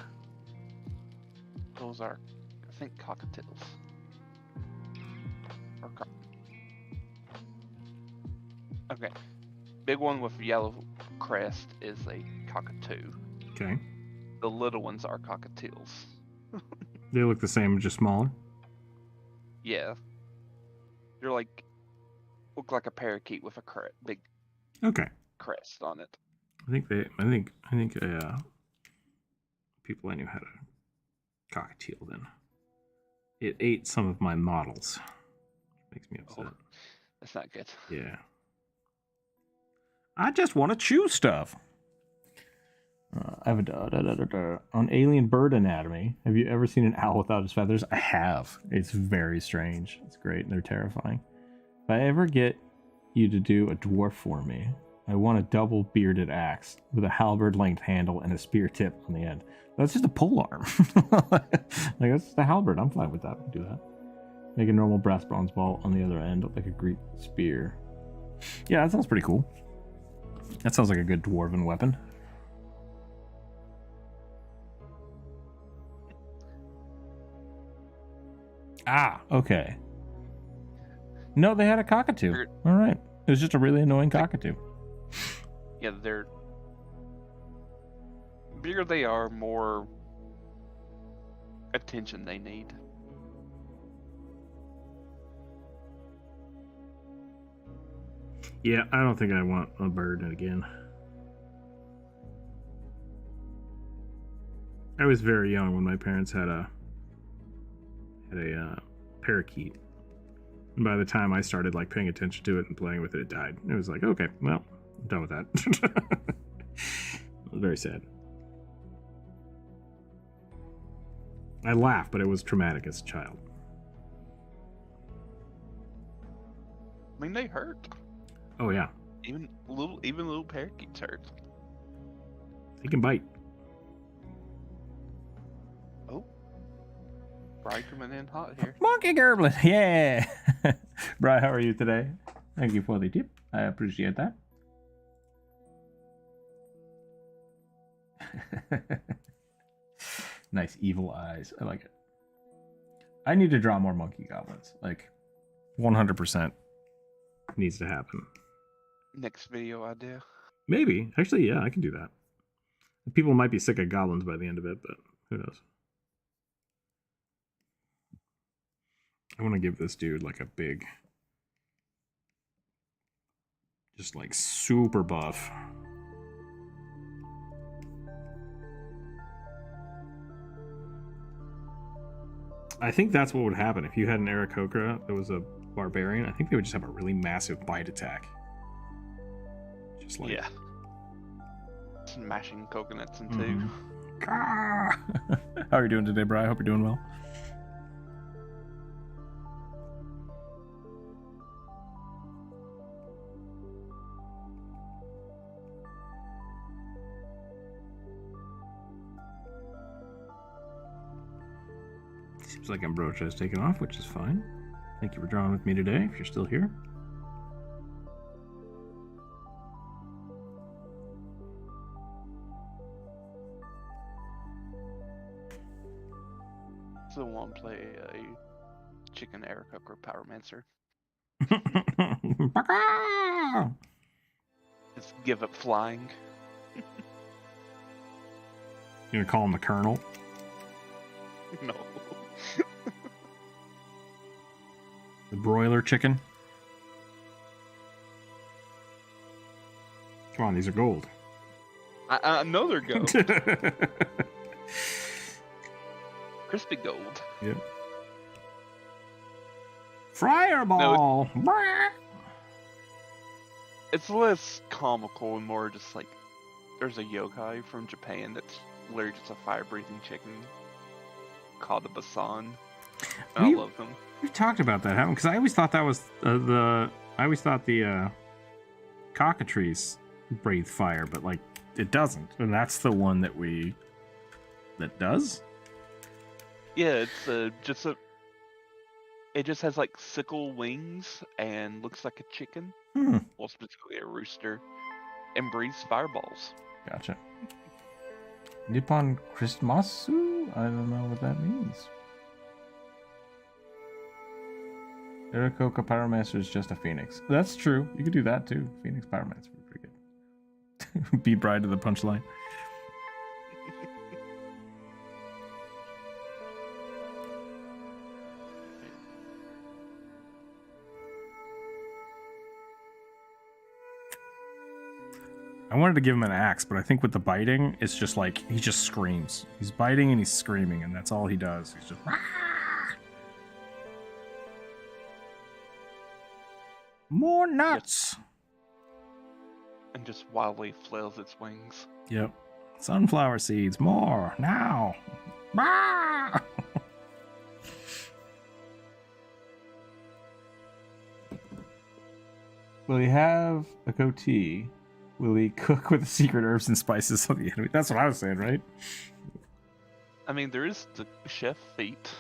Those are, I think, cockatiels. Or okay. Big one with yellow crest is a cockatoo. Okay. The little ones are cockatiels. They look the same, just smaller. Yeah. They're like, look like a parakeet with a big Okay. crest on it. I think people I knew had a cockatiel then. It ate some of my models. Makes me upset. Oh, that's not good. Yeah. I just want to chew stuff. I have on Alien Bird Anatomy. Have you ever seen an owl without his feathers? I have. It's very strange. It's great and they're terrifying. If I ever get you to do a dwarf for me, I want a double bearded axe with a halberd length handle and a spear tip on the end. That's just a pole arm. Like that's the halberd. I'm fine with that. Do that. Make a normal brass bronze ball on the other end, like a Greek spear. Yeah, that sounds pretty cool. That sounds like a good dwarven weapon. Ah, okay. No, they had a cockatoo. All right. It was just a really annoying cockatoo. Yeah, they're bigger they are, more attention they need. Yeah, I don't think I want a bird again. I was very young when my parents had a parakeet. And by the time I started like paying attention to it and playing with it, it died. It was like, okay, well, I'm done with that. It was very sad. I laughed, but it was traumatic as a child. I mean, they hurt. Oh yeah, Even little parakeets hurt. they can bite. Oh, Bry coming in hot here. Monkey Gerblin, yeah. Bri, how are you today? Thank you for the tip. I appreciate that. Nice evil eyes. I like it. I need to draw more monkey goblins. Like, 100% needs to happen. Next video idea. Maybe. Actually, yeah, I can do that. People might be sick of goblins by the end of it, but who knows? I want to give this dude like a big, just like super buff. I think that's what would happen if you had an Aarakocra that was a barbarian. I think they would just have a really massive bite attack. Just like, yeah. Smashing coconuts in two. How are you doing today, Bri? I hope you're doing well. Seems like Ambrosia has taken off, which is fine. Thank you for drawing with me today, if you're still here. So want to play a chicken Aarakocra Powermancer. Just give up flying. You gonna call him the Colonel? No. The broiler chicken? Come on, these are gold. I know they're gold. Crispy gold. Yep. Fireball! No, it's less comical and more just like there's a yokai from Japan that's literally just a fire-breathing chicken called a Basan. I love them. We've talked about that, haven't we? Because I always thought that was the cockatrice breathe fire, but like it doesn't, and that's the one that does. Yeah, it's it just has like sickle wings and looks like a chicken, well specifically a rooster, and breathes fireballs. Gotcha. Nippon Christmasu? I don't know what that means. Aarakocra Pyromancer is just a phoenix. That's true. You could do that too. Phoenix Pyromancer would be pretty good. Beat Bride to the punchline. I wanted to give him an axe, but I think with the biting, it's just like he just screams. He's biting and he's screaming, and that's all he does. He's just more nuts, and just wildly flails its wings. Yep. Sunflower seeds, more now. Will he have a goatee? Will he cook with the secret herbs and spices of the enemy? That's what I was saying, right? I mean, there is the chef feat.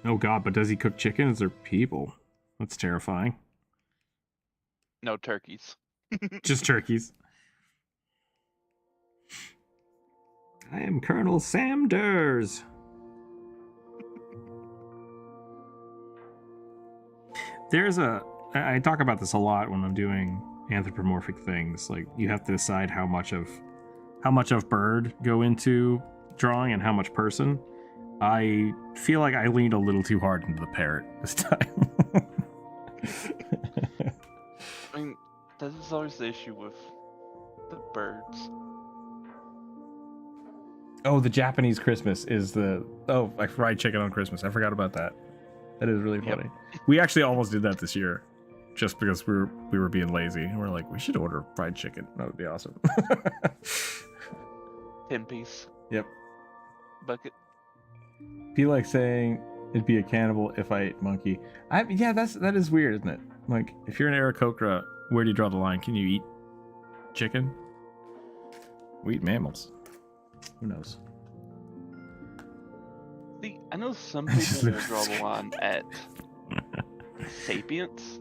Oh god, but does he cook chickens or people? That's terrifying. No turkeys. Just turkeys. I am Colonel Sam Durs. I talk about this a lot when I'm doing anthropomorphic things. Like, you have to decide how much of bird go into drawing and how much person. I feel like I leaned a little too hard into the parrot this time. I mean, that is always the issue with the birds. Oh, the Japanese Christmas is like fried chicken on Christmas. I forgot about that. That is really funny. Yep. We actually almost did that this year, just because we were being lazy. And we're like, we should order fried chicken. That would be awesome. 10-piece. Yep. Bucket. Be like saying it'd be a cannibal if I ate monkey. Yeah, that is weird, isn't it? Like, if you're an Aarakocra, where do you draw the line? Can you eat chicken? We eat mammals. Who knows? See, I know some people will draw the line at sapience,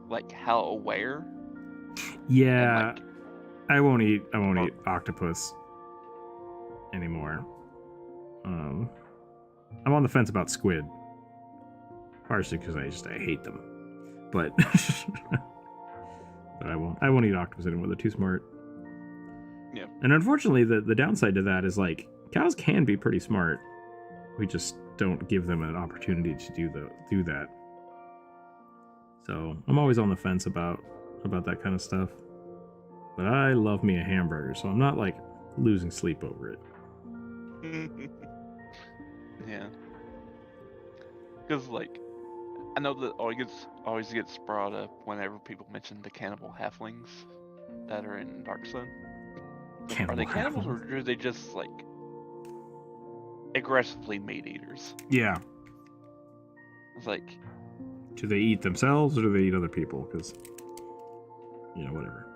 like how aware. Yeah, And, like, I won't eat octopus anymore. I'm on the fence about squid, partially because I hate them, but but I won't eat octopus anymore. They're too smart. Yeah. And unfortunately, the downside to that is like cows can be pretty smart. We just don't give them an opportunity to do that. So I'm always on the fence about that kind of stuff. But I love me a hamburger, so I'm not like losing sleep over it. yeah. Because like, I know that always gets brought up whenever people mention the cannibal halflings that are in Dark Sun. Are they cannibals or are they just like aggressively meat eaters? Yeah. It's like, Do they eat themselves or do they eat other people? Because, whatever.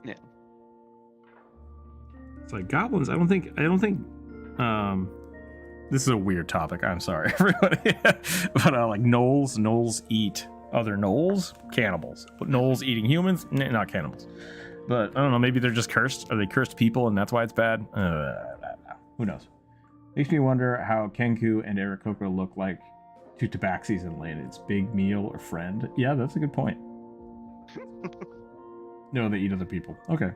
yeah. It's like goblins. I don't think. This is a weird topic. I'm sorry, everybody. But like gnolls eat other gnolls, cannibals. But gnolls eating humans, not cannibals. But I don't know. Maybe they're just cursed. Are they cursed people, and that's why it's bad? Who knows? Makes me wonder how Kenku and Aarakocra look like to Tabaxis and Landed's big meal or friend. Yeah, that's a good point. No, they eat other people. Okay.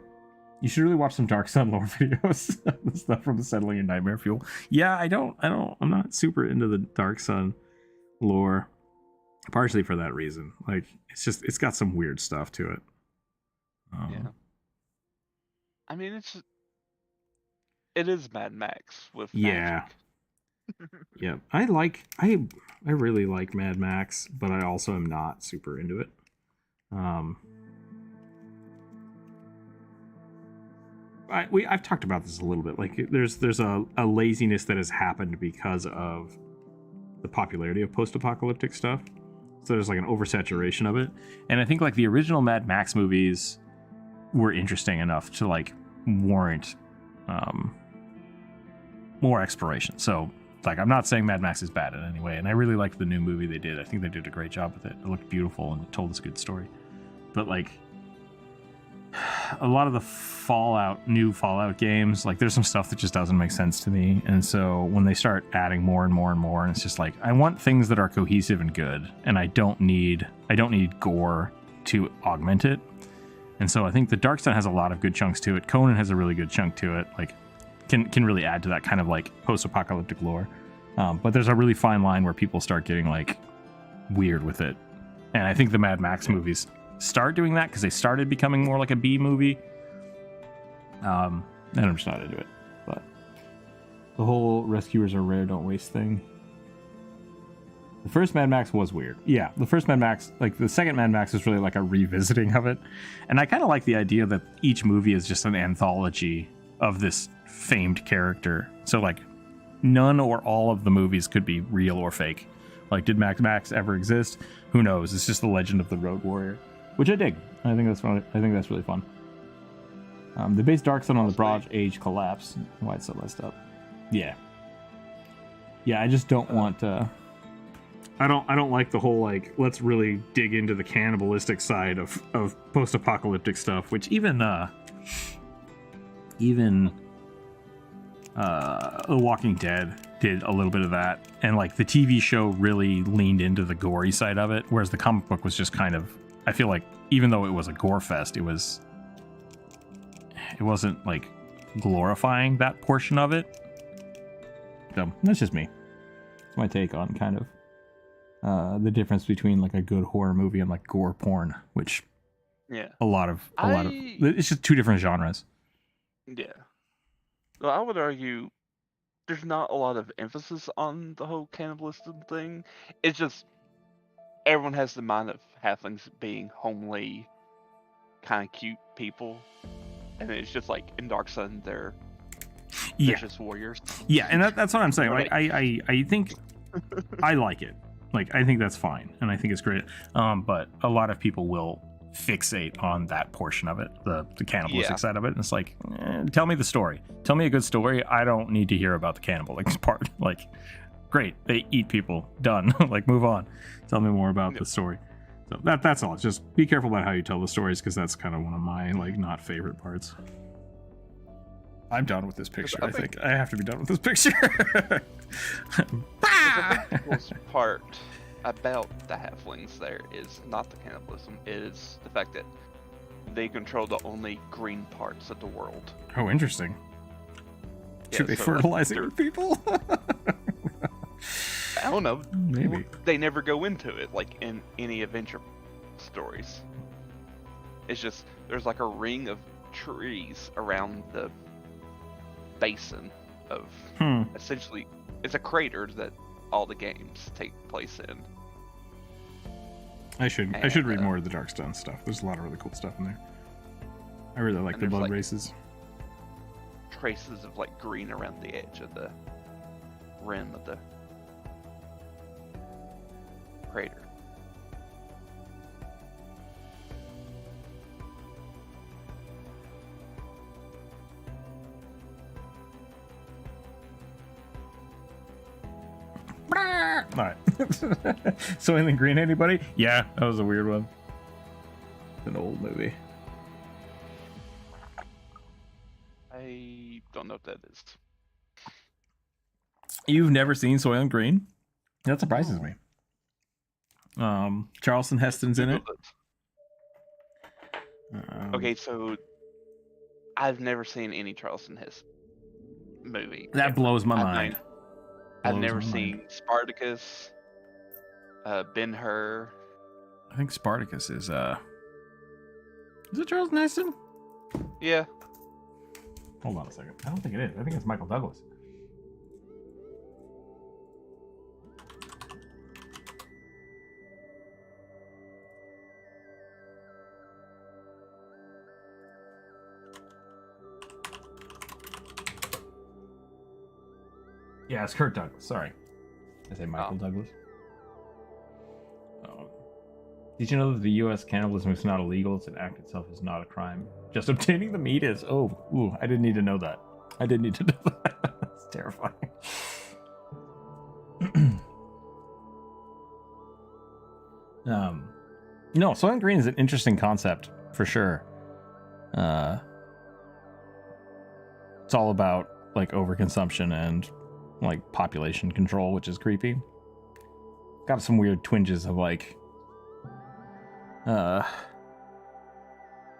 You should really watch some Dark Sun lore videos. The stuff from the Settling and Nightmare Fuel. Yeah, I'm not super into the Dark Sun lore. Partially for that reason. Like, it's got some weird stuff to it. Yeah. I mean, it is Mad Max with yeah. magic. Yeah. I really like Mad Max, but I also am not super into it. I've talked about this a little bit. Like, there's a laziness that has happened because of the popularity of post-apocalyptic stuff. So there's like an oversaturation of it. And I think like the original Mad Max movies were interesting enough to like warrant more exploration. So like, I'm not saying Mad Max is bad in any way, and I really liked the new movie they did. I think they did a great job with it. It looked beautiful and it told us a good story. But like, a lot of the new Fallout games, like there's some stuff that just doesn't make sense to me. And so when they start adding more and more and more, and it's just like, I want things that are cohesive and good, and I don't need gore to augment it. And so I think the Dark Sun has a lot of good chunks to it. Conan has a really good chunk to it. Like, can really add to that kind of like post-apocalyptic lore. But there's a really fine line where people start getting like weird with it. And I think the Mad Max movies start doing that because they started becoming more like a B movie. And I'm just not into it. But the whole rescuers are rare, don't waste thing. The first Mad Max was weird. Yeah, the first Mad Max, like the second Mad Max is really like a revisiting of it. And I kind of like the idea that each movie is just an anthology of this famed character. So like none or all of the movies could be real or fake. Like, did Mad Max ever exist? Who knows? It's just the legend of the Road Warrior, which I dig. I think that's fun. I think that's really fun. They base Dark Sun on the Bronze Age collapse. Why it's so messed up? Yeah. Yeah, I just don't want to. I don't like the whole like let's really dig into the cannibalistic side of post-apocalyptic stuff, which even The Walking Dead did a little bit of that, and like the TV show really leaned into the gory side of it, whereas the comic book was just kind of, I feel like even though it was a gore fest, it wasn't like glorifying that portion of it. So that's just me. It's my take on kind of the difference between like a good horror movie and like gore porn, which a lot of it's just two different genres. Yeah. Well, I would argue there's not a lot of emphasis on the whole cannibalism thing. It's just everyone has the mind of halflings being homely, kind of cute people, and it's just like in Dark Sun they're vicious warriors. Yeah, and that's what I'm saying. Right. I think I like it. Like, I think that's fine, and I think it's great. But a lot of people will fixate on that portion of it, the cannibalistic side of it, and it's like, tell me the story. Tell me a good story. I don't need to hear about the cannibalistic part. Like, great. They eat people. Done. Like, move on. Tell me more about the story. So that's all. Just be careful about how you tell the stories, because that's kind of one of my like not favorite parts. I'm done with this picture. I think I have to be done with this picture. The coolest part about the halflings there is not the cannibalism, it is the fact that they control the only green parts of the world. Oh, interesting. Yeah, Should they so, fertilize like, it with people? I don't know. Maybe. They never go into it like in any adventure stories. It's just there's like a ring of trees around the basin of essentially it's a crater that all the games take place in. I should read more of the Darkstone stuff. There's a lot of really cool stuff in there. I really like the blood like, races. Traces of like green around the edge of the rim of the crater. Alright. So anything green, anybody? Yeah, that was a weird one. It's an old movie. I don't know what that is. You've never seen Soylent Green? That surprises me. Charleston Heston's in it. Okay, so I've never seen any Charleston Heston movie. That blows my mind. I've never seen Spartacus, Ben-Hur. I think Spartacus is it Charleston Heston? Yeah. Hold on a second. I don't think it is. I think it's Michael Douglas. Yeah, it's Kirk Douglas. Sorry. I say Michael Douglas. Did you know that the U.S. cannibalism is not illegal? It's an act itself is not a crime. Just obtaining the meat is. Oh, ooh, I didn't need to know that. I didn't need to know that. That's terrifying. No, Soylent Green is an interesting concept for sure. It's all about like overconsumption and like population control, which is creepy. Got some weird twinges of like I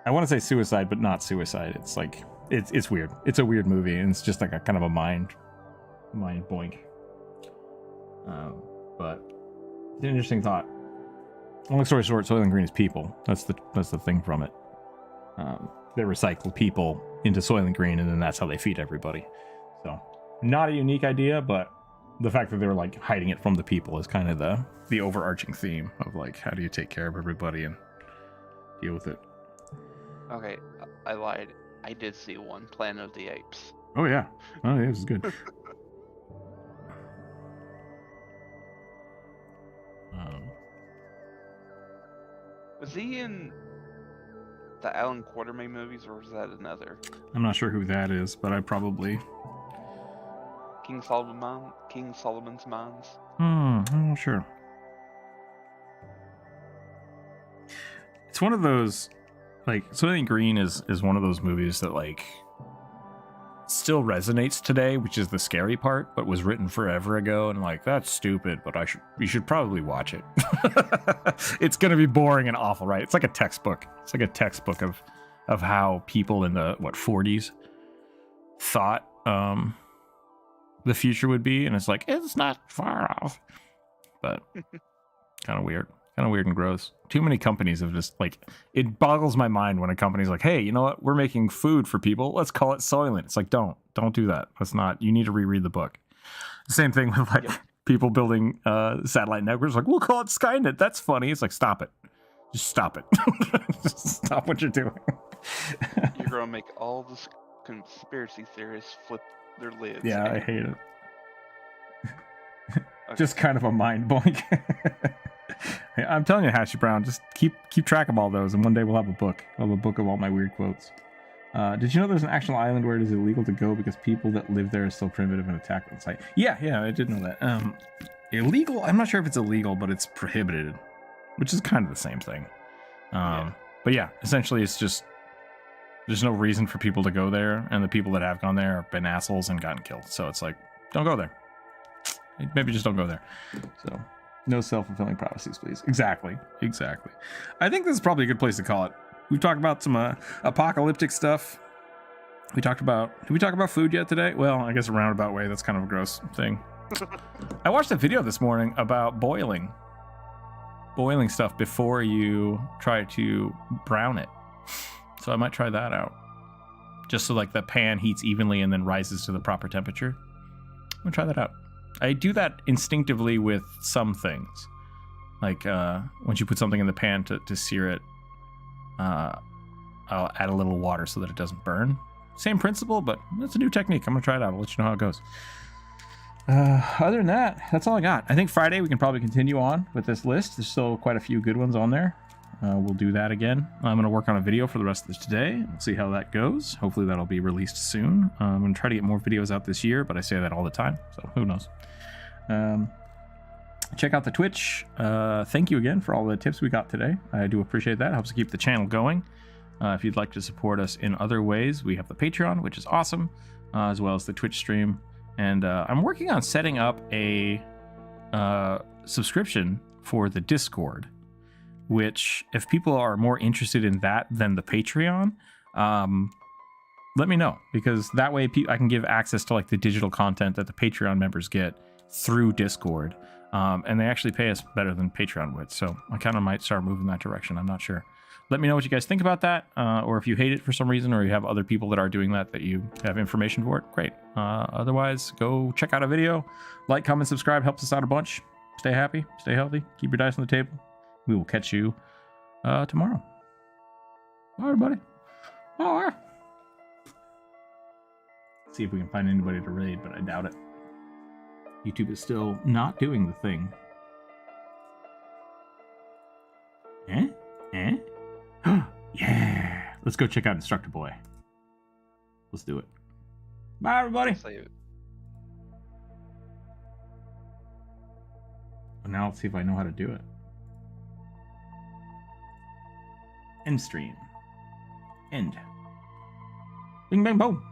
want to say suicide, but not suicide. It's like it's weird. It's a weird movie, and it's just like a kind of a mind boink. But it's an interesting thought. Long story short, Soylent Green is people. That's the thing from it. They recycle people into Soylent Green, and then that's how they feed everybody. So, not a unique idea, but the fact that they were like hiding it from the people is kind of the overarching theme of like how do you take care of everybody and deal with it. Okay, I lied. I did see one, Planet of the Apes. Oh yeah, oh yeah, this is good. Was he in the Alan Quartermain movies, or was that another? I'm not sure who that is, but I probably King Solomon's Mines. I'm not sure. It's one of those, like, Soylent Green is one of those movies that like still resonates today, which is the scary part, but was written forever ago, and like that's stupid, but you should probably watch it. It's gonna be boring and awful, right? It's like a textbook. It's like a textbook of how people in the 40s thought the future would be, and it's like it's not far off, but kind of weird and gross. Too many companies have just like, it boggles my mind when a company's like, hey, you know what, we're making food for people, let's call it Soylent. It's like, don't do that. That's not, you need to reread the book. Same thing with like people building satellite networks, like we'll call it Skynet. That's funny. It's like, stop it, just stop it. Just stop what you're doing. You're gonna make all the conspiracy theorists flip their lids. Yeah, I hate it. Okay. Just kind of a mind boink. I'm telling you, Hashy Brown, just keep track of all those, and one day we'll have a book. I'll have a book of all my weird quotes. Did you know there's an actual island where it is illegal to go because people that live there are still primitive and attack on site? Yeah, I did know that. Illegal? I'm not sure if it's illegal, but it's prohibited, which is kind of the same thing. But yeah, essentially it's just there's no reason for people to go there, and the people that have gone there have been assholes and gotten killed. So it's like, don't go there. Maybe just don't go there. So no self-fulfilling prophecies, please. Exactly. I think this is probably a good place to call it. We've talked about some apocalyptic stuff. Did we talk about food yet today? Well, I guess a roundabout way. That's kind of a gross thing. I watched a video this morning about boiling stuff before you try to brown it. So I might try that out. Just so like the pan heats evenly and then rises to the proper temperature. I'm gonna try that out. I do that instinctively with some things. Like once you put something in the pan to sear it, I'll add a little water so that it doesn't burn. Same principle, but it's a new technique. I'm gonna try it out. I'll let you know how it goes. Other than that, that's all I got. I think Friday we can probably continue on with this list. There's still quite a few good ones on there. We'll do that again. I'm going to work on a video for the rest of this today. We'll see how that goes. Hopefully that'll be released soon. I'm going to try to get more videos out this year, but I say that all the time, so who knows. Check out the Twitch. Thank you again for all the tips we got today. I do appreciate that. It helps to keep the channel going. If you'd like to support us in other ways, we have the Patreon, which is awesome, as well as the Twitch stream. And I'm working on setting up a subscription for the Discord, which if people are more interested in that than the Patreon, let me know, because that way I can give access to like the digital content that the Patreon members get through Discord. And they actually pay us better than Patreon would. So I kind of might start moving that direction. I'm not sure. Let me know what you guys think about that. Or if you hate it for some reason, or you have other people that are doing that you have information for it, great. Otherwise, go check out a video. Like, comment, subscribe. Helps us out a bunch. Stay happy. Stay healthy. Keep your dice on the table. We will catch you tomorrow. Bye, everybody. Bye. See if we can find anybody to raid, but I doubt it. YouTube is still not doing the thing. Yeah. Let's go check out Instructor Boy. Let's do it. Bye, everybody. Now let's see if I know how to do it. End stream. End. Bing, bang, boom.